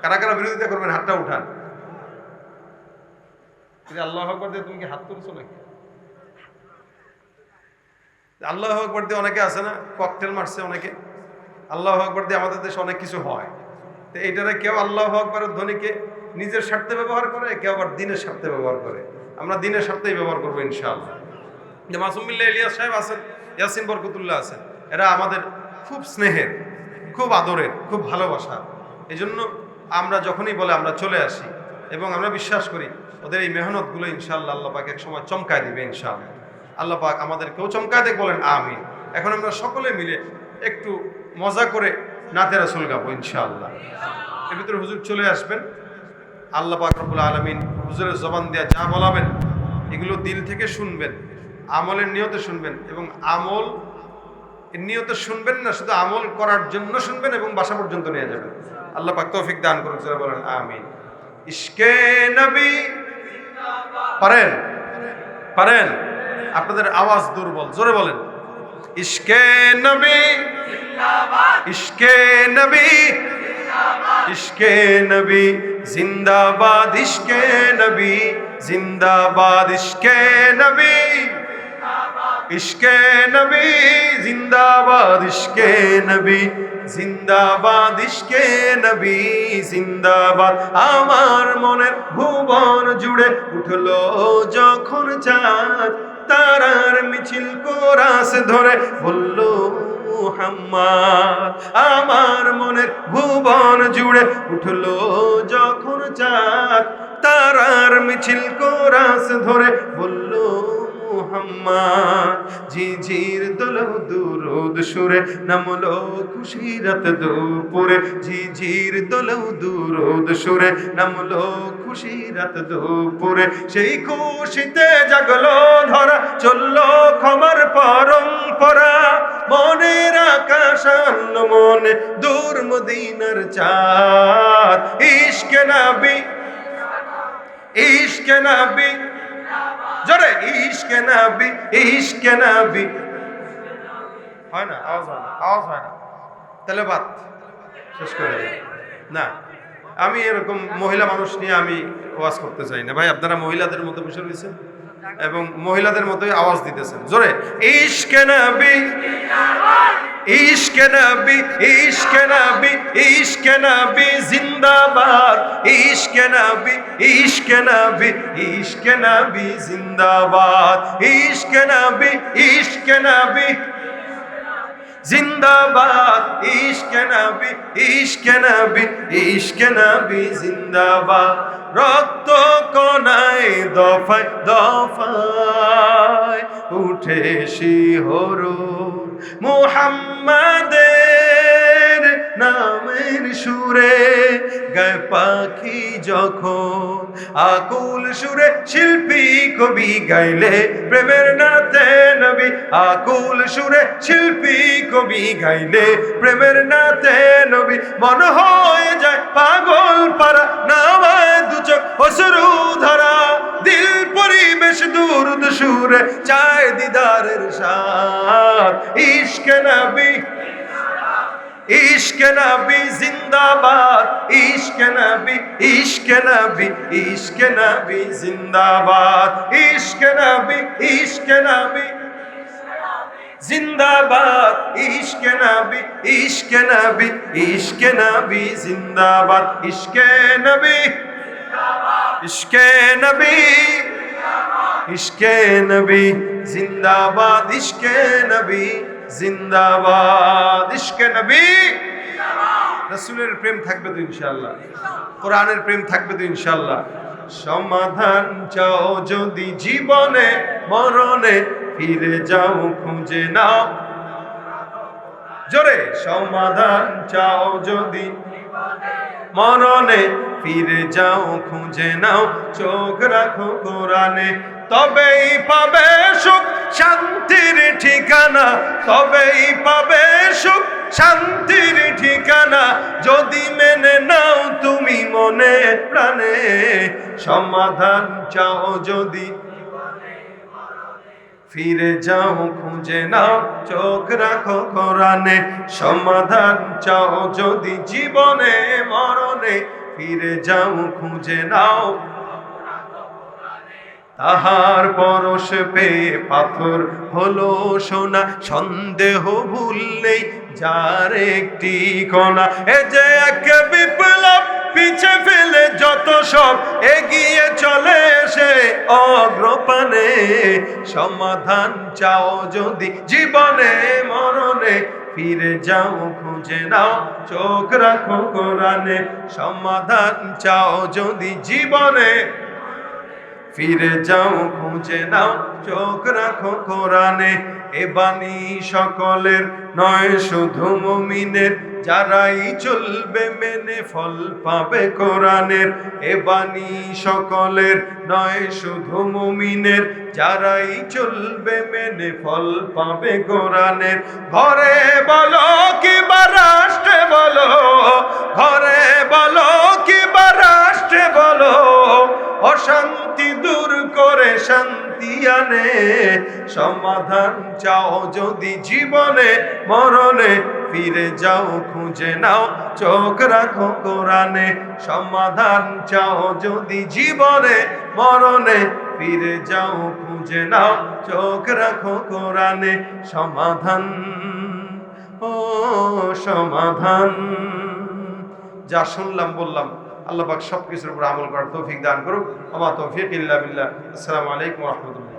কারা কারা বিরোধিতা করবেন হাতটা উঠান। আল্লাহু আকবার দিয়ে তুমি কি হাত তুলছো নাকি? আল্লাহু আকবার দিয়ে অনেকে আছে না, ককটেল মারছে অনেকে। আল্লাহু আকবার দিয়ে আমাদের দেশে অনেক কিছু হয়। তো এইটারে কেউ আল্লাহু আকবারের ধ্বনিকে নিজের স্বার্থে ব্যবহার করে, কেউ আবার দিনের স্বার্থে ব্যবহার করে। আমরা দিনের স্বার্থেই ব্যবহার করবো ইনশাআল্লাহ। যে মাসুম বিল্লাহ ইলিয়াস সাহেব আছেন, ইয়াসিন বরকতুল্লাহ আছেন, এরা আমাদের খুব স্নেহের, খুব আদরের, খুব ভালোবাসার। এই জন্য আমরা যখনই বলে আমরা চলে আসি এবং আমরা বিশ্বাস করি ওদের এই মেহনতগুলো ইনশাআল্লাহ আল্লাহ পাক এক সময় চমকায় দিবে ইনশাআল্লাহ। আল্লাহ পাক আমাদেরকেও চমকায় দেখ, বলেন আমিন। এখন আমরা সকলে মিলে একটু মজা করে নাতে রাসূল গাবো ইনশাআল্লাহ। এর ভিতরে হুজুর চলে আসবেন। আল্লাহ পাক রব্বুল আলামিন হুজুরের জবান দিয়ে যা বলাবেন এগুলো দিল থেকে শুনবেন, আমলের নিয়তে শুনবেন এবং আমল নিয়তে শুনবেন না, শুধু আমল করার জন্য শুনবেন এবং বাসা পর্যন্ত নিয়ে যাবেন। আল্লাহ পাক তৌফিক দান করুন, যারা বলেন আমিন। ইশকে নবী পারেন? পারেন? আপনাদের আওয়াজ দুর্বল, জোরে বলেন ইশকে নবী জিন্দাবাদ, ইশকে নবী জিন্দাবাদ, ইশকে নবী জিন্দাবাদ, ইশকে নবী জিন্দাবাদ, ইশকে নবী ইশকে নবী জিন্দাবাদ, ইশকে নবী জিন্দাবাদ, ইশকে নবী জিন্দাবাদ। আমার মনের ভুবন জুড়ে উঠলো যখন চাঁদ, তারার মিছিল কোরাস ধরে বলল মুহাম্মদ। আমার মনের ভুবন জুড়ে উঠলো যখন চাঁদ, তারার মিছিল কোরাস ধরে বলল মুহাম্মদ। ঝিঝির দোলও দুরুদ সুরে নামলো খুশি রাত দুপুরে, ঝিঝির দোলও দুরুদ সুরে নামলো খুশি রাত দুপুরে। সেই খুশিতে জাগলো ধরা, চললো ক্ষমার পরম্পরা। মনের আকাশ আনলো মনে দূর মদিনার চাঁদ। ইশকে নবী, ইশকে নবী, জোরে ইশকে নবী, ইশকে নবী। হয় না, আওয়াজ হয় না, আওয়াজ হয় না, তাহলে বাদ শেষ করে দিই না। আমি এরকম মহিলা মানুষ নিয়ে আমি ওয়াজ করতে চাই না ভাই। আপনারা মহিলাদের মতো বসে রয়েছেন এবং মহিলাদের মতোই আওয়াজ দিতেছেন, জোরে ইশকে নবী, ইশকে নবী, ইশকে নবী, ইশকে নবী জিন্দাবাদ, ইশকে নবী, ইশকে নবী, ইশকে নবী জিন্দাবাদ, ইশকে নবী, ইশকে নবী জিন্দাবাদ, ইশকে নবী, ইশকে নবী, ইশকে নবী জিন্দাবাদ। রক্ত কণায় দফায় দফায় উঠে শিহরণ, মুহাম্মাদের নামের সুরে গায় পাখি যখন, আকুল সুরে শিল্পী কবি গাইলে প্রেমের নাতে নবী, আকুল সুরে শিল্পী কবি গাইলে প্রেমের নাতে নবী। মন হয়ে যায় পাগল পারা, নামায় দু চোখ অশ্রু ধারা, দিল পরিবেশ দুরুদ সুরে চায় দিদারের সাথ। ইশকে নবী, ইশকে নবী জিন্দাবাদ, ইশকে নবী, ইশকে নবী, ইশকে নবী জিন্দাবাদ, ইশকে নবী, ইশকে নবী জিন্দাবাদ, ইশকে নবী, ইশকে নবী, ইশকে নবী জিন্দাবাদ, ইশকে নবী, ইশকে নবী, ইশকে নবী জিন্দাবাদ, ইশকে নবী জিন্দাবাদ, ইশকে নবী। রাসূলের প্রেম থাকবে তো ইনশাআল্লাহ, কোরআনের প্রেম থাকবে তো ইনশাআল্লাহ। সমাধান চাও যদি জীবনে মরণে, ফিরে যাও খুঁজে নাও, জোরে, সমাধান চাও যদি মরণে, ফিরে যাও খুঁজে নাও, চোখ রাখো কোরআনে, তবেই পাবে সুখ শান্তির ঠিকানা, তবেই পাবে সুখ শান্তির ঠিকানা, যদি মেনে নাও তুমি মনে প্রাণে। সমাধান চাও যদি ফিরে যাও খুঁজে নাও, চোখ রাখো কোরআনে, সমাধান চাও যদি জীবনে মরণে, ফিরে যাও খুঁজে নাও। তাহার পরশ পেয়ে পাথর হলো সোনা, সন্দেহ ভুল নেই যার একটি কণা, এ যে এক বিপ্লব, পিছে ফেলে যত সব এগিয়ে চলে সে অগ্রপানে। সমাধান চাও যদি জীবনে মরণে, ফিরে যাও খুঁজে নাও, চোখ রাখো কোরআনে, সমাধান চাও যদি জীবনে, ফিরে যাও খুঁজে নাও, চোখ রাখো কোরআনে। এ বাণী সকলের নয় শুধু মুমিনের, যারাই চলবে মেনে ফল পাবে কোরআনের। এ বাণী সকলের নয় শুধু মুমিনের, যারাই চলবে মেনে ফল পাবে কোরআনের। ঘরে বলো কিংবা রাষ্ট্রে বলো, ঘরে বলো কিংবা রাষ্ট্রে বলো, অশান্তি দূর করে শান্তি আনে। সমাধান চাও যদি জীবনে মরণে, ফিরে যাও খুঁজে নাও, চোখ রাখো কোরআনে। সমাধান চাও যদি জীবনে মরণে, ফিরে যাও খুঁজে নাও, চোখ রাখো কোরআনে। সমাধান, ও সমাধান। যা শুনলাম বললাম, আল্লাহ পাক সবকিছুর উপর আমল করার তৌফিক দান করুক। আমা তৌফিক ইল্লা বিল্লাহ। আসসালামু আলাইকুম ওয়া রাহমাতুল্লাহ।